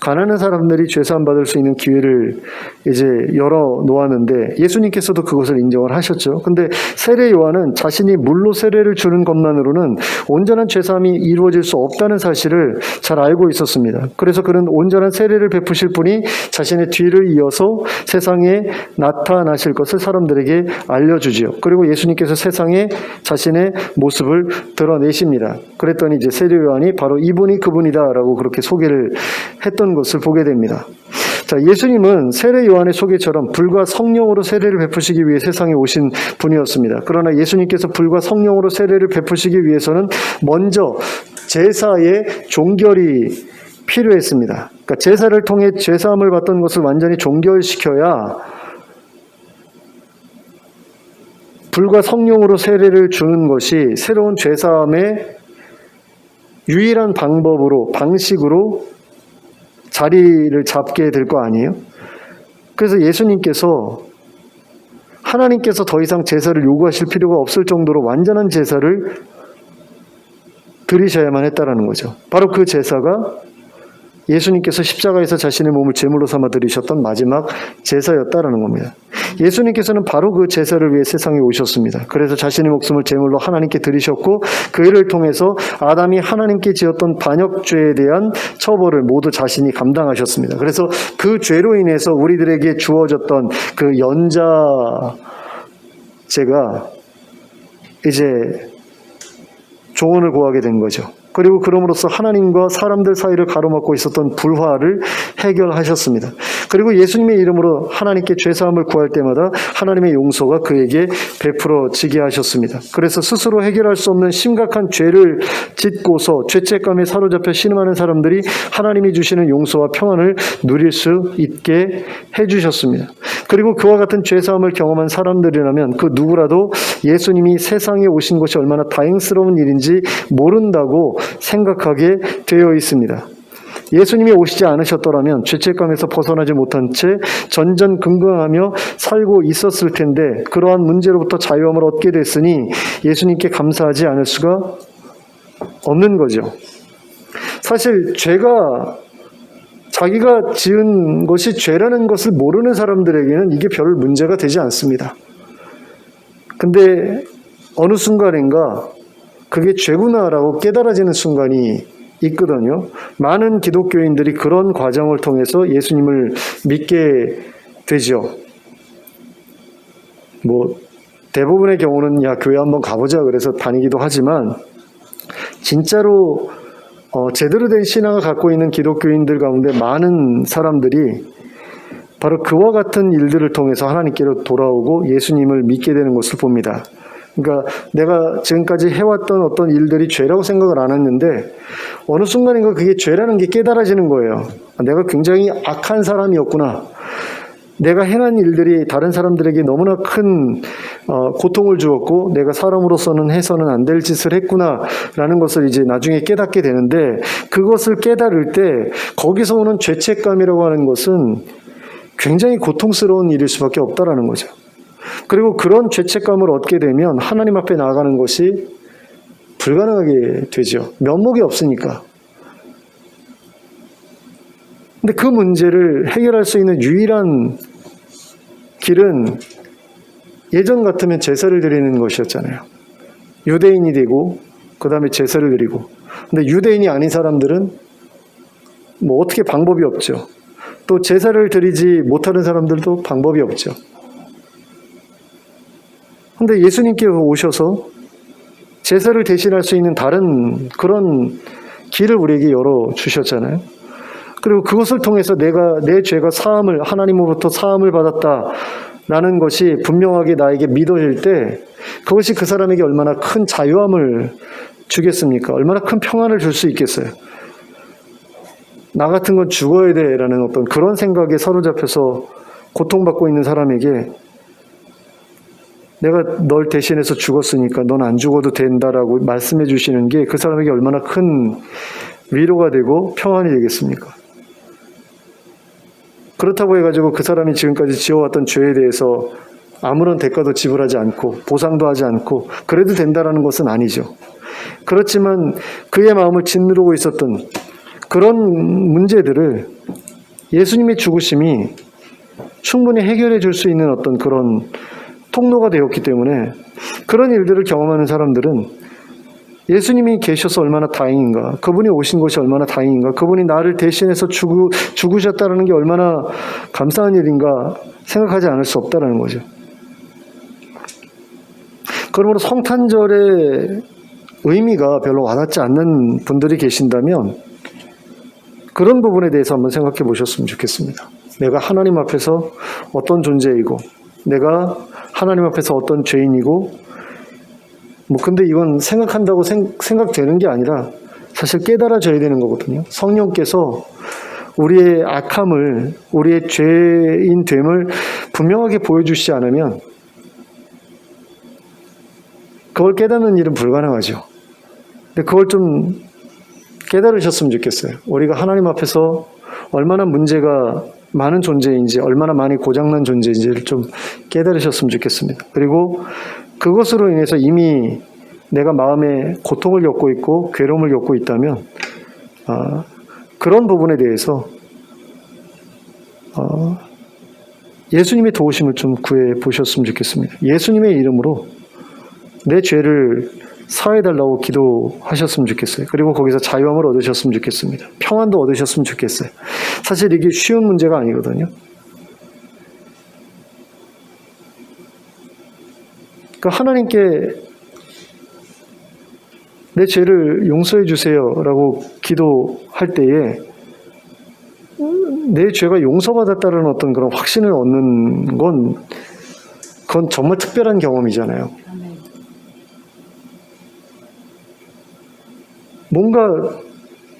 가난한 사람들이 죄사함 받을 수 있는 기회를 이제 열어 놓았는데 예수님께서도 그것을 인정을 하셨죠. 근데 세례 요한은 자신이 물로 세례를 주는 것만으로는 온전한 죄사함이 이루어질 수 없다는 사실을 잘 알고 있었습니다. 그래서 그는 온전한 세례를 베푸실 분이 자신의 뒤를 이어서 세상에 나타나실 것을 사람들에게 알려주지요. 그리고 예수님께서 세상에 자신의 모습을 드러내십니다. 그랬더니 이제 세례 요한이 바로 이분이 그분이다라고 그렇게 소개를 했던 것을 보게 됩니다. 자, 예수님은 세례 요한의 소개처럼 불과 성령으로 세례를 베푸시기 위해 세상에 오신 분이었습니다. 그러나 예수님께서 불과 성령으로 세례를 베푸시기 위해서는 먼저 제사의 종결이 필요했습니다. 그러니까 제사를 통해 죄사함을 받던 것을 완전히 종결시켜야 불과 성령으로 세례를 주는 것이 새로운 죄사함의 유일한 방식으로 자리를 잡게 될 거 아니에요? 그래서 예수님께서 하나님께서 더 이상 제사를 요구하실 필요가 없을 정도로 완전한 제사를 드리셔야만 했다라는 거죠. 바로 그 제사가 예수님께서 십자가에서 자신의 몸을 제물로 삼아 드리셨던 마지막 제사였다라는 겁니다. 예수님께서는 바로 그 제사를 위해 세상에 오셨습니다. 그래서 자신의 목숨을 제물로 하나님께 드리셨고 그 일을 통해서 아담이 하나님께 지었던 반역죄에 대한 처벌을 모두 자신이 감당하셨습니다. 그래서 그 죄로 인해서 우리들에게 주어졌던 그 연자제가 이제 조언을 구하게 된 거죠. 그리고 그럼으로써 하나님과 사람들 사이를 가로막고 있었던 불화를 해결하셨습니다. 그리고 예수님의 이름으로 하나님께 죄사함을 구할 때마다 하나님의 용서가 그에게 베풀어지게 하셨습니다. 그래서 스스로 해결할 수 없는 심각한 죄를 짓고서 죄책감에 사로잡혀 신음하는 사람들이 하나님이 주시는 용서와 평안을 누릴 수 있게 해주셨습니다. 그리고 그와 같은 죄사함을 경험한 사람들이라면 그 누구라도 예수님이 세상에 오신 것이 얼마나 다행스러운 일인지 모른다고 생각하게 되어 있습니다. 예수님이 오시지 않으셨더라면 죄책감에서 벗어나지 못한 채 전전긍긍하며 살고 있었을 텐데 그러한 문제로부터 자유함을 얻게 됐으니 예수님께 감사하지 않을 수가 없는 거죠. 사실 죄가 자기가 지은 것이 죄라는 것을 모르는 사람들에게는 이게 별 문제가 되지 않습니다. 근데 어느 순간인가 그게 죄구나라고 깨달아지는 순간이 있거든요. 많은 기독교인들이 그런 과정을 통해서 예수님을 믿게 되죠. 뭐 대부분의 경우는 야 교회 한번 가보자 그래서 다니기도 하지만 진짜로 제대로 된 신앙을 갖고 있는 기독교인들 가운데 많은 사람들이 바로 그와 같은 일들을 통해서 하나님께로 돌아오고 예수님을 믿게 되는 것을 봅니다. 그러니까 내가 지금까지 해왔던 어떤 일들이 죄라고 생각을 안 했는데 어느 순간인가 그게 죄라는 게 깨달아지는 거예요. 내가 굉장히 악한 사람이었구나. 내가 행한 일들이 다른 사람들에게 너무나 큰 고통을 주었고 내가 사람으로서는 해서는 안 될 짓을 했구나라는 것을 이제 나중에 깨닫게 되는데 그것을 깨달을 때 거기서 오는 죄책감이라고 하는 것은 굉장히 고통스러운 일일 수밖에 없다라는 거죠. 그리고 그런 죄책감을 얻게 되면 하나님 앞에 나아가는 것이 불가능하게 되죠. 면목이 없으니까. 근데 그 문제를 해결할 수 있는 유일한 길은 예전 같으면 제사를 드리는 것이었잖아요. 유대인이 되고 그 다음에 제사를 드리고. 근데 유대인이 아닌 사람들은 뭐 어떻게 방법이 없죠. 또 제사를 드리지 못하는 사람들도 방법이 없죠. 근데 예수님께서 오셔서 제사를 대신할 수 있는 다른 그런 길을 우리에게 열어주셨잖아요. 그리고 그것을 통해서 내가 내 죄가 하나님으로부터 사함을 받았다 라는 것이 분명하게 나에게 믿어질 때 그것이 그 사람에게 얼마나 큰 자유함을 주겠습니까? 얼마나 큰 평안을 줄 수 있겠어요? 나 같은 건 죽어야 돼 라는 어떤 그런 생각에 사로잡혀서 고통받고 있는 사람에게 내가 널 대신해서 죽었으니까 넌 안 죽어도 된다라고 말씀해 주시는 게 그 사람에게 얼마나 큰 위로가 되고 평안이 되겠습니까? 그렇다고 해가지고 그 사람이 지금까지 지어왔던 죄에 대해서 아무런 대가도 지불하지 않고 보상도 하지 않고 그래도 된다라는 것은 아니죠. 그렇지만 그의 마음을 짓누르고 있었던 그런 문제들을 예수님의 죽으심이 충분히 해결해 줄 수 있는 어떤 그런 통로가 되었기 때문에 그런 일들을 경험하는 사람들은 예수님이 계셔서 얼마나 다행인가, 그분이 오신 것이 얼마나 다행인가, 그분이 나를 대신해서 죽으셨다는 게 얼마나 감사한 일인가 생각하지 않을 수 없다는 거죠. 그러므로 성탄절의 의미가 별로 와닿지 않는 분들이 계신다면 그런 부분에 대해서 한번 생각해 보셨으면 좋겠습니다. 내가 하나님 앞에서 어떤 존재이고 내가 하나님 앞에서 어떤 죄인이고 근데 이건 생각한다고 생각되는 게 아니라 사실 깨달아져야 되는 거거든요. 성령께서 우리의 악함을, 우리의 죄인됨을 분명하게 보여주시지 않으면 그걸 깨닫는 일은 불가능하죠. 근데 그걸 좀 깨달으셨으면 좋겠어요. 우리가 하나님 앞에서 얼마나 문제가 많은 존재인지, 얼마나 많이 고장난 존재인지를 좀 깨달으셨으면 좋겠습니다. 그리고 그것으로 인해서 이미 내가 마음에 고통을 겪고 있고 괴로움을 겪고 있다면 그런 부분에 대해서 예수님의 도우심을 좀 구해 보셨으면 좋겠습니다. 예수님의 이름으로 내 죄를 사해달라고 기도하셨으면 좋겠어요. 그리고 거기서 자유함을 얻으셨으면 좋겠습니다. 평안도 얻으셨으면 좋겠어요. 사실 이게 쉬운 문제가 아니거든요. 그러니까 하나님께 내 죄를 용서해 주세요라고 기도할 때에 내 죄가 용서받았다는 어떤 그런 확신을 얻는 그건 정말 특별한 경험이잖아요. 뭔가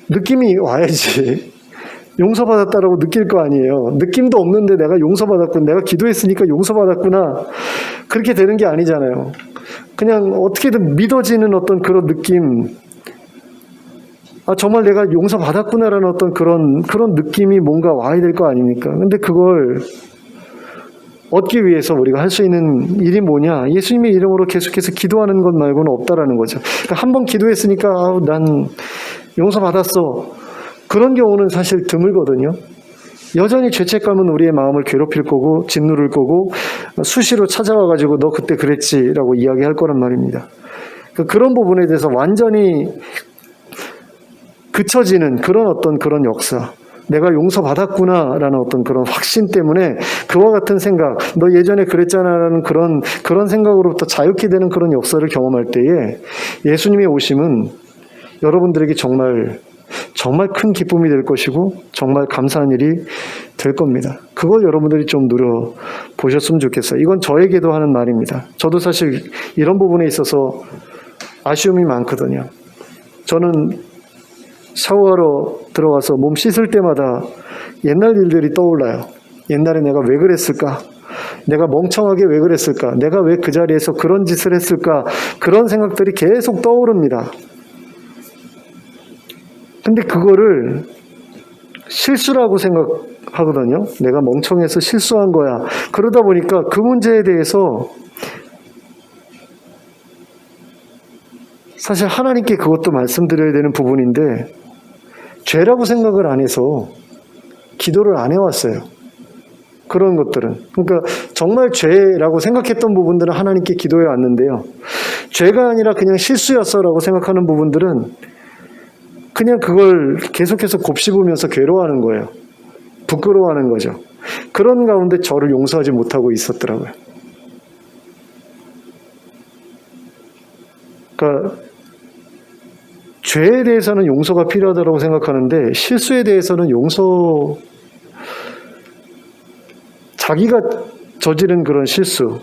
느낌이 와야지. 용서받았다라고 느낄 거 아니에요. 느낌도 없는데 내가 용서받았구나, 내가 기도했으니까 용서받았구나, 그렇게 되는 게 아니잖아요. 그냥 어떻게든 믿어지는 어떤 그런 느낌, 정말 내가 용서받았구나라는 어떤 그런 느낌이 뭔가 와야 될 거 아닙니까? 근데 그걸 얻기 위해서 우리가 할 수 있는 일이 뭐냐? 예수님의 이름으로 계속해서 기도하는 것 말고는 없다라는 거죠. 그러니까 한번 기도했으니까 난 용서받았어. 그런 경우는 사실 드물거든요. 여전히 죄책감은 우리의 마음을 괴롭힐 거고 짓누를 거고 수시로 찾아와가지고 너 그때 그랬지라고 이야기할 거란 말입니다. 그런 부분에 대해서 완전히 그쳐지는 그런 역사, 내가 용서받았구나라는 어떤 그런 확신 때문에 그와 같은 생각, 너 예전에 그랬잖아라는 그런 생각으로부터 자유케 되는 그런 역사를 경험할 때에 예수님의 오심은 여러분들에게 정말 큰 기쁨이 될 것이고 정말 감사한 일이 될 겁니다. 그걸 여러분들이 좀 누려보셨으면 좋겠어요. 이건 저에게도 하는 말입니다. 저도 사실 이런 부분에 있어서 아쉬움이 많거든요. 저는 샤워하러 들어가서 몸 씻을 때마다 옛날 일들이 떠올라요. 옛날에 내가 왜 그랬을까? 내가 멍청하게 왜 그랬을까? 내가 왜 그 자리에서 그런 짓을 했을까? 그런 생각들이 계속 떠오릅니다. 근데 그거를 실수라고 생각하거든요. 내가 멍청해서 실수한 거야. 그러다 보니까 그 문제에 대해서 사실 하나님께 그것도 말씀드려야 되는 부분인데 죄라고 생각을 안 해서 기도를 안 해왔어요. 그런 것들은. 그러니까 정말 죄라고 생각했던 부분들은 하나님께 기도해 왔는데요. 죄가 아니라 그냥 실수였어라고 생각하는 부분들은 그냥 그걸 계속해서 곱씹으면서 괴로워하는 거예요. 부끄러워하는 거죠. 그런 가운데 저를 용서하지 못하고 있었더라고요. 그러니까 죄에 대해서는 용서가 필요하다고 생각하는데 실수에 대해서는 자기가 저지른 그런 실수,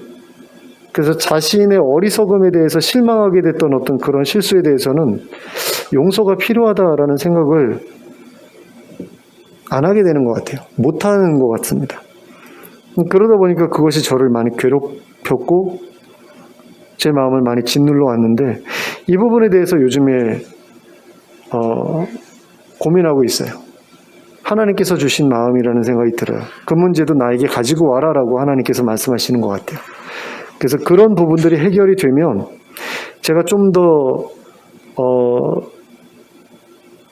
그래서 자신의 어리석음에 대해서 실망하게 됐던 어떤 그런 실수에 대해서는 용서가 필요하다라는 생각을 안 하게 되는 것 같아요. 못하는 것 같습니다. 그러다 보니까 그것이 저를 많이 괴롭혔고 제 마음을 많이 짓눌러 왔는데, 이 부분에 대해서 요즘에 고민하고 있어요. 하나님께서 주신 마음이라는 생각이 들어요. 그 문제도 나에게 가지고 와라라고 하나님께서 말씀하시는 것 같아요. 그래서 그런 부분들이 해결이 되면 제가 좀 더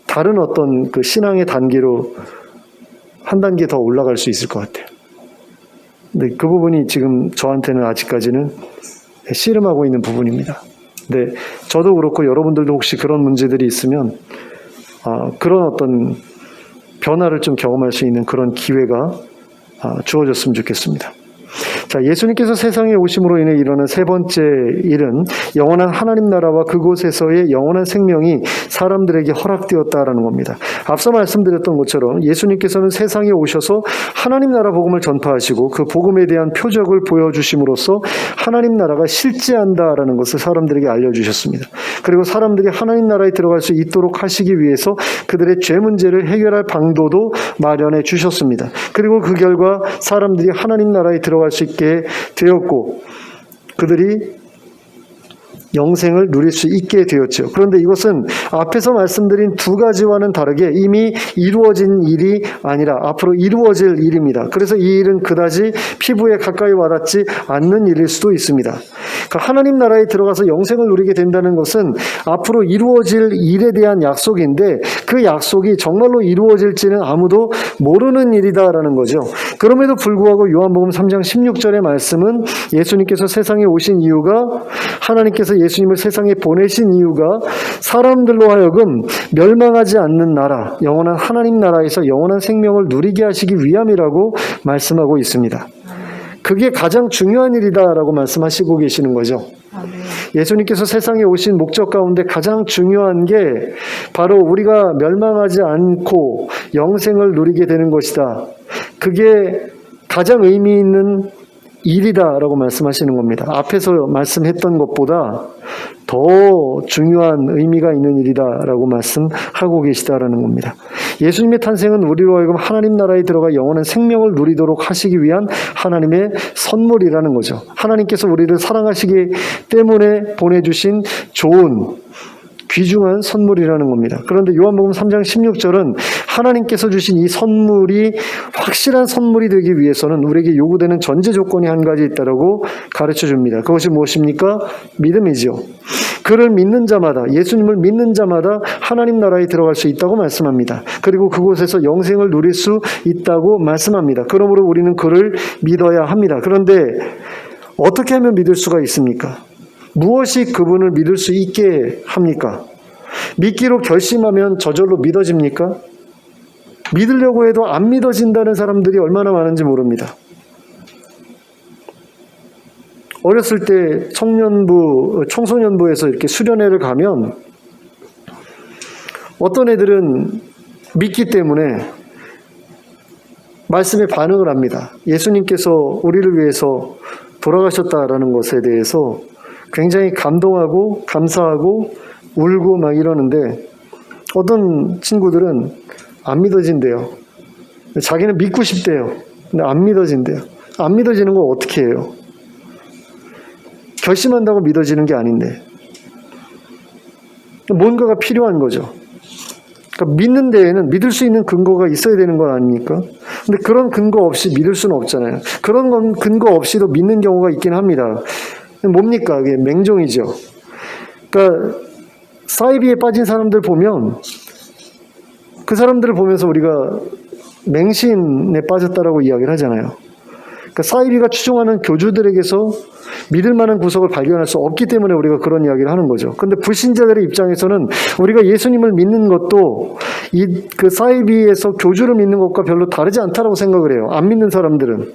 다른 어떤 그 신앙의 단계로 한 단계 더 올라갈 수 있을 것 같아요. 근데 그 부분이 지금 저한테는 아직까지는 씨름하고 있는 부분입니다. 근데 저도 그렇고 여러분들도 혹시 그런 문제들이 있으면 그런 어떤 변화를 좀 경험할 수 있는 그런 기회가 주어졌으면 좋겠습니다. 자, 예수님께서 세상에 오심으로 인해 일어난 세 번째 일은 영원한 하나님 나라와 그곳에서의 영원한 생명이 사람들에게 허락되었다라는 겁니다. 앞서 말씀드렸던 것처럼 예수님께서는 세상에 오셔서 하나님 나라 복음을 전파하시고 그 복음에 대한 표적을 보여주심으로써 하나님 나라가 실제한다라는 것을 사람들에게 알려주셨습니다. 그리고 사람들이 하나님 나라에 들어갈 수 있도록 하시기 위해서 그들의 죄 문제를 해결할 방도도 마련해 주셨습니다. 그리고 그 결과 사람들이 하나님 나라에 들어갈 수 있게 되었고 그들이 영생을 누릴 수 있게 되었죠. 그런데 이것은 앞에서 말씀드린 두 가지와는 다르게 이미 이루어진 일이 아니라 앞으로 이루어질 일입니다. 그래서 이 일은 그다지 피부에 가까이 와닿지 않는 일일 수도 있습니다. 그러니까 하나님 나라에 들어가서 영생을 누리게 된다는 것은 앞으로 이루어질 일에 대한 약속인데 그 약속이 정말로 이루어질지는 아무도 모르는 일이다라는 거죠. 그럼에도 불구하고 요한복음 3장 16절의 말씀은 예수님께서 세상에 오신 이유가, 하나님께서 예수님을 세상에 보내신 이유가 사람들로 하여금 멸망하지 않는 나라, 영원한 하나님 나라에서 영원한 생명을 누리게 하시기 위함이라고 말씀하고 있습니다. 그게 가장 중요한 일이다라고 말씀하시고 계시는 거죠. 예수님께서 세상에 오신 목적 가운데 가장 중요한 게 바로 우리가 멸망하지 않고 영생을 누리게 되는 것이다. 그게 가장 의미 있는 일이다라고 말씀하시는 겁니다. 앞에서 말씀했던 것보다 더 중요한 의미가 있는 일이다라고 말씀하고 계시다라는 겁니다. 예수님의 탄생은 우리로 하여금 하나님 나라에 들어가 영원한 생명을 누리도록 하시기 위한 하나님의 선물이라는 거죠. 하나님께서 우리를 사랑하시기 때문에 보내주신 좋은 귀중한 선물이라는 겁니다. 그런데 요한복음 3장 16절은 하나님께서 주신 이 선물이 확실한 선물이 되기 위해서는 우리에게 요구되는 전제 조건이 한 가지 있다라고 가르쳐 줍니다. 그것이 무엇입니까? 믿음이죠. 그를 믿는 자마다, 예수님을 믿는 자마다 하나님 나라에 들어갈 수 있다고 말씀합니다. 그리고 그곳에서 영생을 누릴 수 있다고 말씀합니다. 그러므로 우리는 그를 믿어야 합니다. 그런데 어떻게 하면 믿을 수가 있습니까? 무엇이 그분을 믿을 수 있게 합니까? 믿기로 결심하면 저절로 믿어집니까? 믿으려고 해도 안 믿어진다는 사람들이 얼마나 많은지 모릅니다. 어렸을 때 청소년부에서 이렇게 수련회를 가면 어떤 애들은 믿기 때문에 말씀에 반응을 합니다. 예수님께서 우리를 위해서 돌아가셨다라는 것에 대해서 굉장히 감동하고 감사하고 울고 막 이러는데 어떤 친구들은 안 믿어진대요. 자기는 믿고 싶대요. 근데 안 믿어진대요. 안 믿어지는 거 어떻게 해요? 결심한다고 믿어지는 게 아닌데 뭔가가 필요한 거죠. 그러니까 믿는 데에는 믿을 수 있는 근거가 있어야 되는 건 아닙니까? 근데 그런 근거 없이 믿을 수는 없잖아요. 그런 근거 없이도 믿는 경우가 있긴 합니다. 뭡니까? 그게 맹종이죠. 그러니까 사이비에 빠진 사람들 보면 그 사람들을 보면서 우리가 맹신에 빠졌다라고 이야기를 하잖아요. 그러니까 사이비가 추종하는 교주들에게서 믿을 만한 구석을 발견할 수 없기 때문에 우리가 그런 이야기를 하는 거죠. 근데 불신자들의 입장에서는 우리가 예수님을 믿는 것도 그 사이비에서 교주를 믿는 것과 별로 다르지 않다라고 생각을 해요. 안 믿는 사람들은.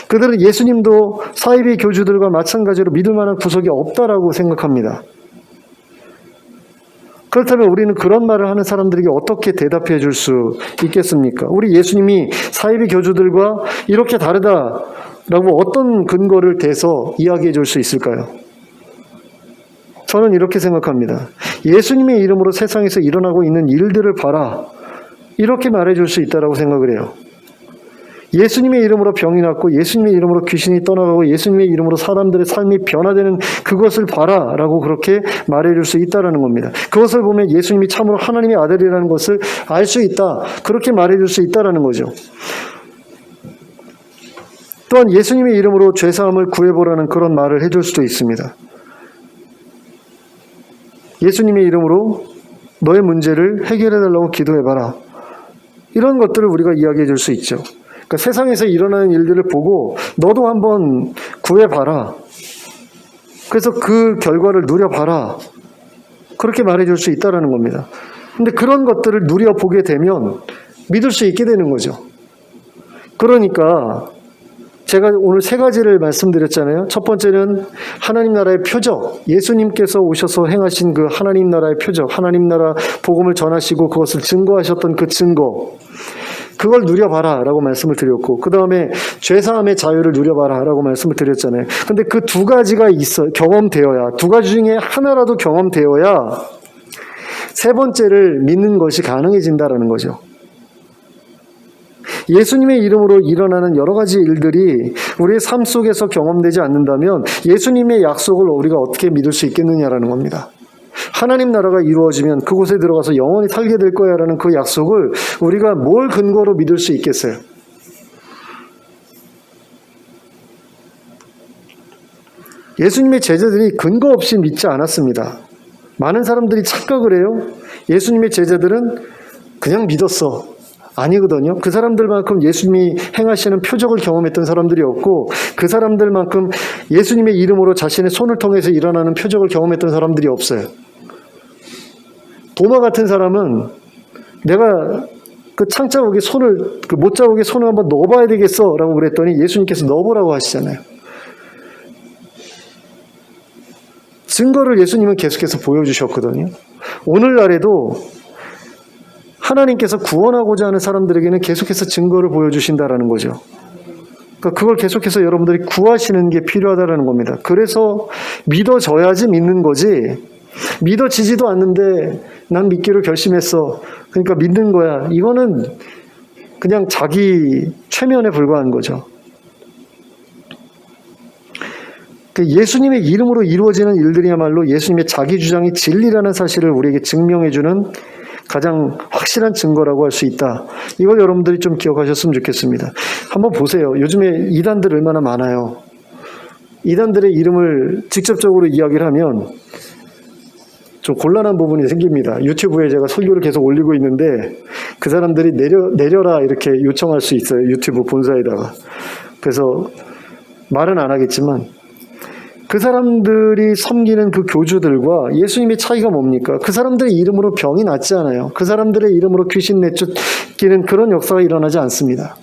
그들은 예수님도 사이비 교주들과 마찬가지로 믿을 만한 구석이 없다라고 생각합니다. 그렇다면 우리는 그런 말을 하는 사람들에게 어떻게 대답해 줄 수 있겠습니까? 우리 예수님이 사이비 교주들과 이렇게 다르다, 라고 어떤 근거를 대서 이야기해 줄 수 있을까요? 저는 이렇게 생각합니다. 예수님의 이름으로 세상에서 일어나고 있는 일들을 봐라. 이렇게 말해줄 수 있다라고 생각을 해요. 예수님의 이름으로 병이 낫고 예수님의 이름으로 귀신이 떠나가고 예수님의 이름으로 사람들의 삶이 변화되는 그것을 봐라 라고 그렇게 말해줄 수 있다라는 겁니다. 그것을 보면 예수님이 참으로 하나님의 아들이라는 것을 알 수 있다. 그렇게 말해줄 수 있다라는 거죠. 또한 예수님의 이름으로 죄사함을 구해보라는 그런 말을 해줄 수도 있습니다. 예수님의 이름으로 너의 문제를 해결해달라고 기도해봐라. 이런 것들을 우리가 이야기해 줄 수 있죠. 그러니까 세상에서 일어나는 일들을 보고 너도 한번 구해봐라. 그래서 그 결과를 누려봐라. 그렇게 말해줄 수 있다는 겁니다. 근데 그런 것들을 누려보게 되면 믿을 수 있게 되는 거죠. 그러니까 제가 오늘 세 가지를 말씀드렸잖아요. 첫 번째는 하나님 나라의 표적, 예수님께서 오셔서 행하신 그 하나님 나라의 표적, 하나님 나라 복음을 전하시고 그것을 증거하셨던 그 증거, 그걸 누려봐라 라고 말씀을 드렸고, 그 다음에 죄사함의 자유를 누려봐라 라고 말씀을 드렸잖아요. 근데 그 두 가지가 경험되어야, 두 가지 중에 하나라도 경험되어야 세 번째를 믿는 것이 가능해진다라는 거죠. 예수님의 이름으로 일어나는 여러 가지 일들이 우리의 삶 속에서 경험되지 않는다면 예수님의 약속을 우리가 어떻게 믿을 수 있겠느냐라는 겁니다. 하나님 나라가 이루어지면 그곳에 들어가서 영원히 살게 될 거야 라는 그 약속을 우리가 뭘 근거로 믿을 수 있겠어요? 예수님의 제자들이 근거 없이 믿지 않았습니다. 많은 사람들이 착각을 해요. 예수님의 제자들은 그냥 믿었어. 아니거든요. 그 사람들만큼 예수님이 행하시는 표적을 경험했던 사람들이 없고, 그 사람들만큼 예수님의 이름으로 자신의 손을 통해서 일어나는 표적을 경험했던 사람들이 없어요. 도마 같은 사람은 내가 그 창자국에 손을, 그 못자국에 손을 한번 넣어봐야 되겠어 라고 그랬더니 예수님께서 넣어보라고 하시잖아요. 증거를 예수님은 계속해서 보여주셨거든요. 오늘날에도 하나님께서 구원하고자 하는 사람들에게는 계속해서 증거를 보여주신다라는 거죠. 그러니까 그걸 계속해서 여러분들이 구하시는 게 필요하다라는 겁니다. 그래서 믿어져야지 믿는 거지, 믿어지지도 않는데 난 믿기로 결심했어, 그러니까 믿는 거야, 이거는 그냥 자기 최면에 불과한 거죠. 예수님의 이름으로 이루어지는 일들이야말로 예수님의 자기 주장이 진리라는 사실을 우리에게 증명해주는 가장 확실한 증거라고 할 수 있다. 이걸 여러분들이 좀 기억하셨으면 좋겠습니다. 한번 보세요. 요즘에 이단들 얼마나 많아요. 이단들의 이름을 직접적으로 이야기를 하면 좀 곤란한 부분이 생깁니다. 유튜브에 제가 설교를 계속 올리고 있는데 그 사람들이 내려라 이렇게 요청할 수 있어요. 유튜브 본사에다가. 그래서 말은 안 하겠지만 그 사람들이 섬기는 그 교주들과 예수님의 차이가 뭡니까? 그 사람들의 이름으로 병이 낫지 않아요. 그 사람들의 이름으로 귀신 내쫓기는 그런 역사가 일어나지 않습니다.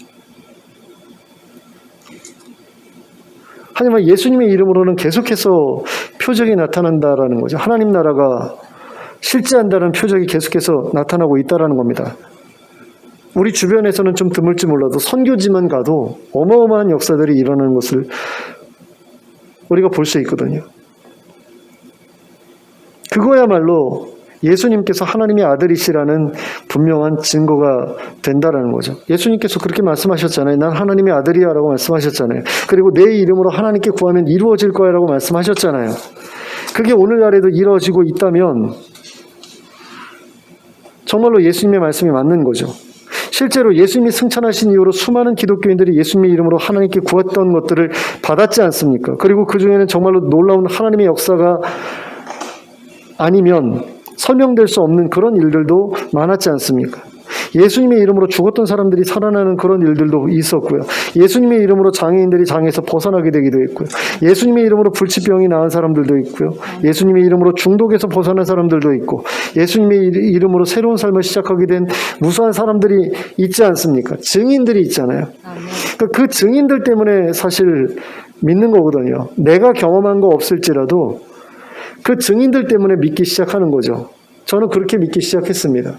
하지만 예수님의 이름으로는 계속해서 표적이 나타난다라는 거죠. 하나님 나라가 실제한다는 표적이 계속해서 나타나고 있다라는 겁니다. 우리 주변에서는 좀 드물지 몰라도 선교지만 가도 어마어마한 역사들이 일어나는 것을 우리가 볼 수 있거든요. 그거야말로 예수님께서 하나님의 아들이시라는 분명한 증거가 된다라는 거죠. 예수님께서 그렇게 말씀하셨잖아요. 난 하나님의 아들이야 라고 말씀하셨잖아요. 그리고 내 이름으로 하나님께 구하면 이루어질 거야 라고 말씀하셨잖아요. 그게 오늘날에도 이루어지고 있다면 정말로 예수님의 말씀이 맞는 거죠. 실제로 예수님이 승천하신 이후로 수많은 기독교인들이 예수님의 이름으로 하나님께 구했던 것들을 받았지 않습니까? 그리고 그 중에는 정말로 놀라운 하나님의 역사가 아니면 설명될 수 없는 그런 일들도 많았지 않습니까? 예수님의 이름으로 죽었던 사람들이 살아나는 그런 일들도 있었고요. 예수님의 이름으로 장애인들이 장애에서 벗어나게 되기도 했고요. 예수님의 이름으로 불치병이 나은 사람들도 있고요. 예수님의 이름으로 중독에서 벗어난 사람들도 있고, 예수님의 이름으로 새로운 삶을 시작하게 된 무수한 사람들이 있지 않습니까? 증인들이 있잖아요. 그러니까 그 증인들 때문에 사실 믿는 거거든요. 내가 경험한 거 없을지라도 그 증인들 때문에 믿기 시작하는 거죠. 저는 그렇게 믿기 시작했습니다.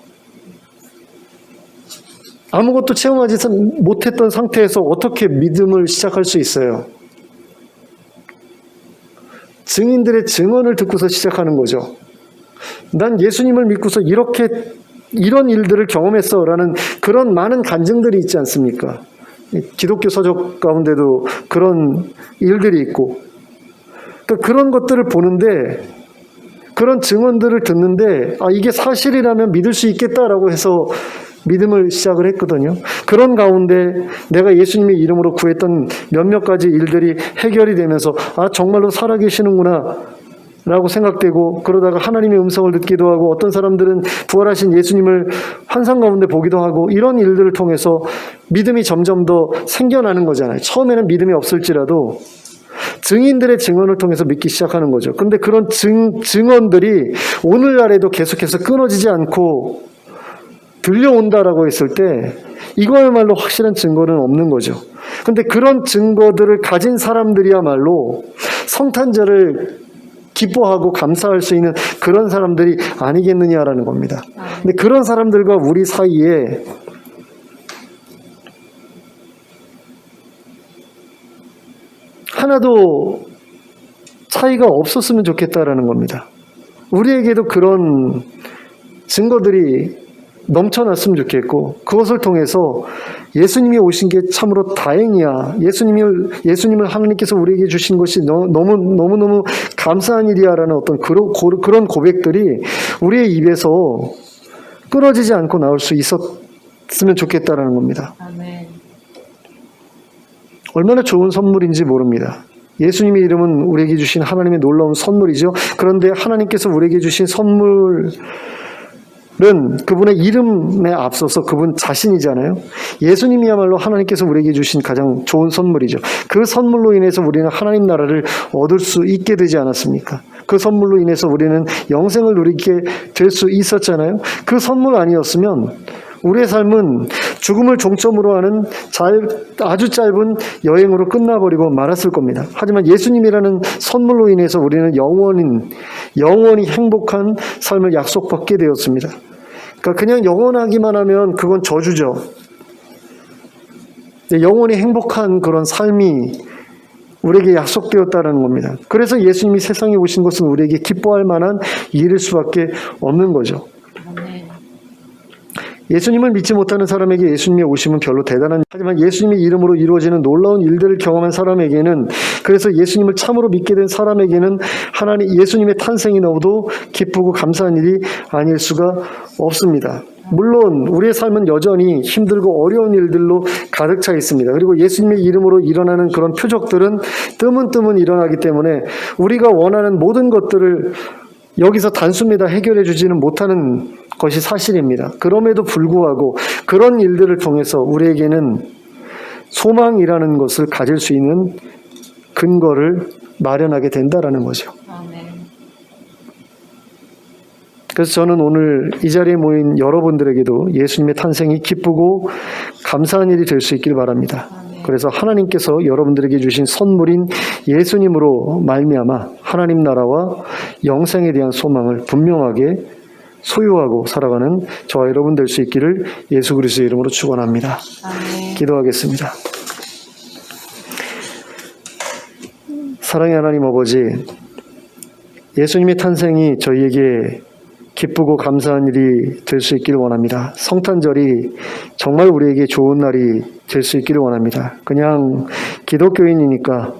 아무것도 체험하지 못했던 상태에서 어떻게 믿음을 시작할 수 있어요? 증인들의 증언을 듣고서 시작하는 거죠. 난 예수님을 믿고서 이런 일들을 경험했어 라는 그런 많은 간증들이 있지 않습니까? 기독교 서적 가운데도 그런 일들이 있고, 그러니까 그런 것들을 보는데, 그런 증언들을 듣는데, 이게 사실이라면 믿을 수 있겠다라고 해서 믿음을 시작을 했거든요. 그런 가운데 내가 예수님의 이름으로 구했던 몇몇 가지 일들이 해결이 되면서 정말로 살아계시는구나 라고 생각되고, 그러다가 하나님의 음성을 듣기도 하고, 어떤 사람들은 부활하신 예수님을 환상 가운데 보기도 하고, 이런 일들을 통해서 믿음이 점점 더 생겨나는 거잖아요. 처음에는 믿음이 없을지라도 증인들의 증언을 통해서 믿기 시작하는 거죠. 근데 그런 증언들이 오늘날에도 계속해서 끊어지지 않고 들려온다라고 했을 때 이거야말로 확실한 증거는 없는 거죠. 근데 그런 증거들을 가진 사람들이야말로 성탄절을 기뻐하고 감사할 수 있는 그런 사람들이 아니겠느냐라는 겁니다. 근데 그런 사람들과 우리 사이에 하나도 차이가 없었으면 좋겠다라는 겁니다. 우리에게도 그런 증거들이 넘쳐났으면 좋겠고, 그것을 통해서 예수님이 오신 게 참으로 다행이야, 예수님을 하나님께서 우리에게 주신 것이 너무너무 감사한 일이야라는 어떤 그런 고백들이 우리의 입에서 끊어지지 않고 나올 수 있었으면 좋겠다라는 겁니다. 아멘. 얼마나 좋은 선물인지 모릅니다. 예수님의 이름은 우리에게 주신 하나님의 놀라운 선물이죠. 그런데 하나님께서 우리에게 주신 선물은 그분의 이름에 앞서서 그분 자신이잖아요. 예수님이야말로 하나님께서 우리에게 주신 가장 좋은 선물이죠. 그 선물로 인해서 우리는 하나님 나라를 얻을 수 있게 되지 않았습니까? 그 선물로 인해서 우리는 영생을 누리게 될 수 있었잖아요. 그 선물 아니었으면 우리의 삶은 죽음을 종점으로 하는 아주 짧은 여행으로 끝나버리고 말았을 겁니다. 하지만 예수님이라는 선물로 인해서 우리는 영원히 행복한 삶을 약속받게 되었습니다. 그러니까 그냥 영원하기만 하면 그건 저주죠. 영원히 행복한 그런 삶이 우리에게 약속되었다는 겁니다. 그래서 예수님이 세상에 오신 것은 우리에게 기뻐할 만한 일일 수밖에 없는 거죠. 예수님을 믿지 못하는 사람에게 예수님의 오심은 별로 하지만 예수님의 이름으로 이루어지는 놀라운 일들을 경험한 사람에게는, 그래서 예수님을 참으로 믿게 된 사람에게는 예수님의 탄생이 너무도 기쁘고 감사한 일이 아닐 수가 없습니다. 물론 우리의 삶은 여전히 힘들고 어려운 일들로 가득 차 있습니다. 그리고 예수님의 이름으로 일어나는 그런 표적들은 뜨문뜨문 일어나기 때문에 우리가 원하는 모든 것들을 여기서 단숨에 다 해결해 주지는 못하는 것이 사실입니다. 그럼에도 불구하고 그런 일들을 통해서 우리에게는 소망이라는 것을 가질 수 있는 근거를 마련하게 된다라는 거죠. 그래서 저는 오늘 이 자리에 모인 여러분들에게도 예수님의 탄생이 기쁘고 감사한 일이 될 수 있길 바랍니다. 그래서 하나님께서 여러분들에게 주신 선물인 예수님으로 말미암아 하나님 나라와 영생에 대한 소망을 분명하게 소유하고 살아가는 저와 여러분 될 수 있기를 예수 그리스도의 이름으로 축원합니다. 기도하겠습니다. 사랑의 하나님 아버지, 예수님의 탄생이 저희에게 기쁘고 감사한 일이 될 수 있기를 원합니다. 성탄절이 정말 우리에게 좋은 날이 될 수 있기를 원합니다. 그냥 기독교인이니까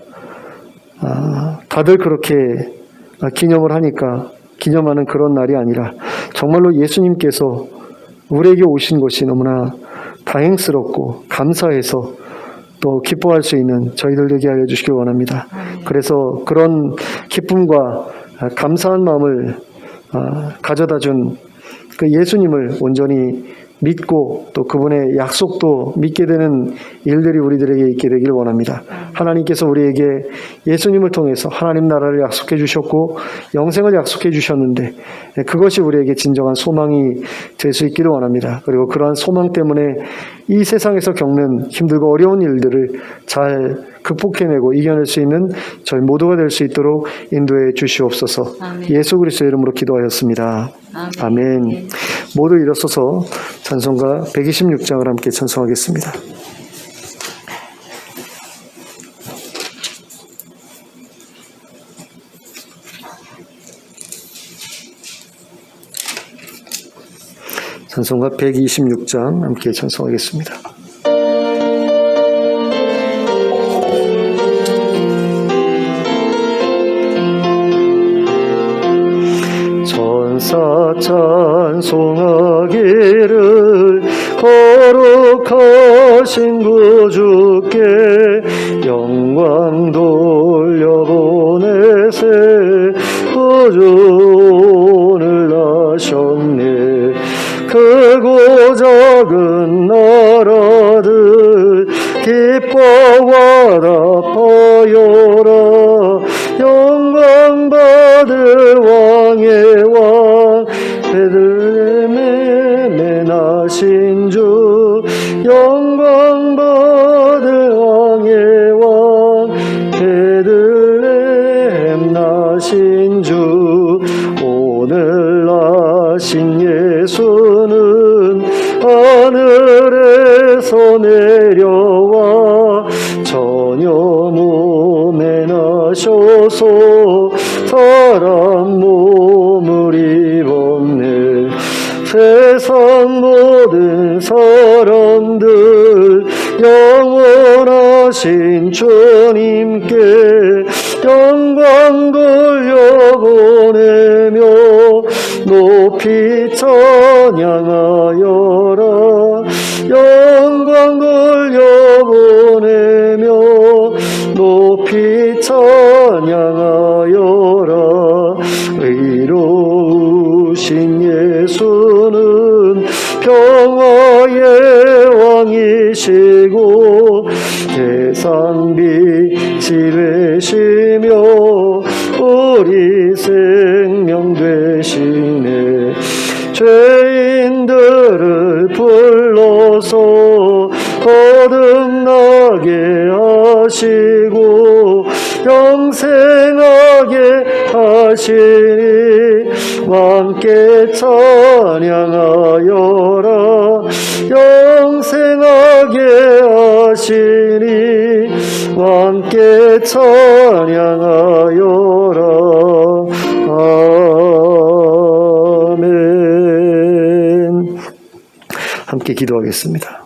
다들 그렇게 기념을 하니까 기념하는 그런 날이 아니라 정말로 예수님께서 우리에게 오신 것이 너무나 다행스럽고 감사해서 또 기뻐할 수 있는 저희들 되게 하여 주시길 원합니다. 그래서 그런 기쁨과 감사한 마음을 가져다 준 그 예수님을 온전히 믿고 또 그분의 약속도 믿게 되는 일들이 우리들에게 있게 되길 원합니다. 하나님께서 우리에게 예수님을 통해서 하나님 나라를 약속해 주셨고 영생을 약속해 주셨는데 그것이 우리에게 진정한 소망이 될 수 있기를 원합니다. 그리고 그러한 소망 때문에 이 세상에서 겪는 힘들고 어려운 일들을 잘 극복해내고 이겨낼 수 있는 저희 모두가 될 수 있도록 인도해 주시옵소서. 예수 그리스도의 이름으로 기도하였습니다. 아멘. 모두 일어서서 찬송가 126장을 함께 찬송하겠습니다. 찬송가 126장 함께 찬송하겠습니다. 천사 찬송하기를 거룩하신 구주께 영광 돌려보내세 구주를 하셨네. 크고 작은 나라들 기뻐하라 파여라 영광 받을 왕의 왕 베들레헴에 나신 주 영광 받을 왕의 왕 베들레헴 나신 주 오늘 나신 예수는 하늘에서 내려와 전혀 몸에 나셔서 사람 몸을 입었네. 세상 모든 사람들 영원하신 주님께 영광 돌려보내며 높이 찬양하여라. 영광 돌려보내며 높이 찬양하여라. 의로우신 예수는 평화의 왕이시고 세상 빛이 되시며 우리 생명 되시네. 죄인들을 불러서 거듭나게 하시고 영생하게 하시니 함께 찬양하여라. 영생하게 하시니 함께 찬양하여라. 아멘. 함께 기도하겠습니다.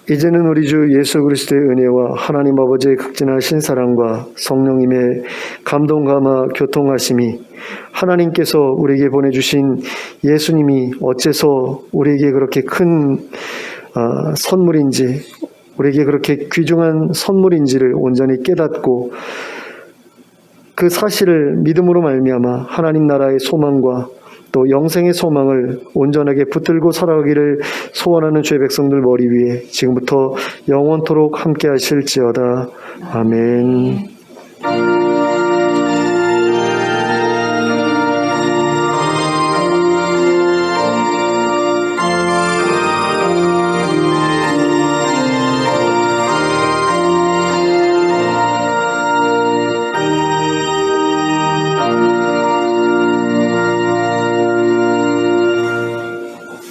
이제는 우리 주 예수 그리스도의 은혜와 하나님 아버지의 극진하신 사랑과 성령님의 감동 감화 교통하심이 하나님께서 우리에게 보내주신 예수님이 어째서 우리에게 그렇게 큰 선물인지, 우리에게 그렇게 귀중한 선물인지를 온전히 깨닫고 그 사실을 믿음으로 말미암아 하나님 나라의 소망과 또 영생의 소망을 온전하게 붙들고 살아가기를 소원하는 주의 백성들 머리 위에 지금부터 영원토록 함께 하실지어다. 아멘.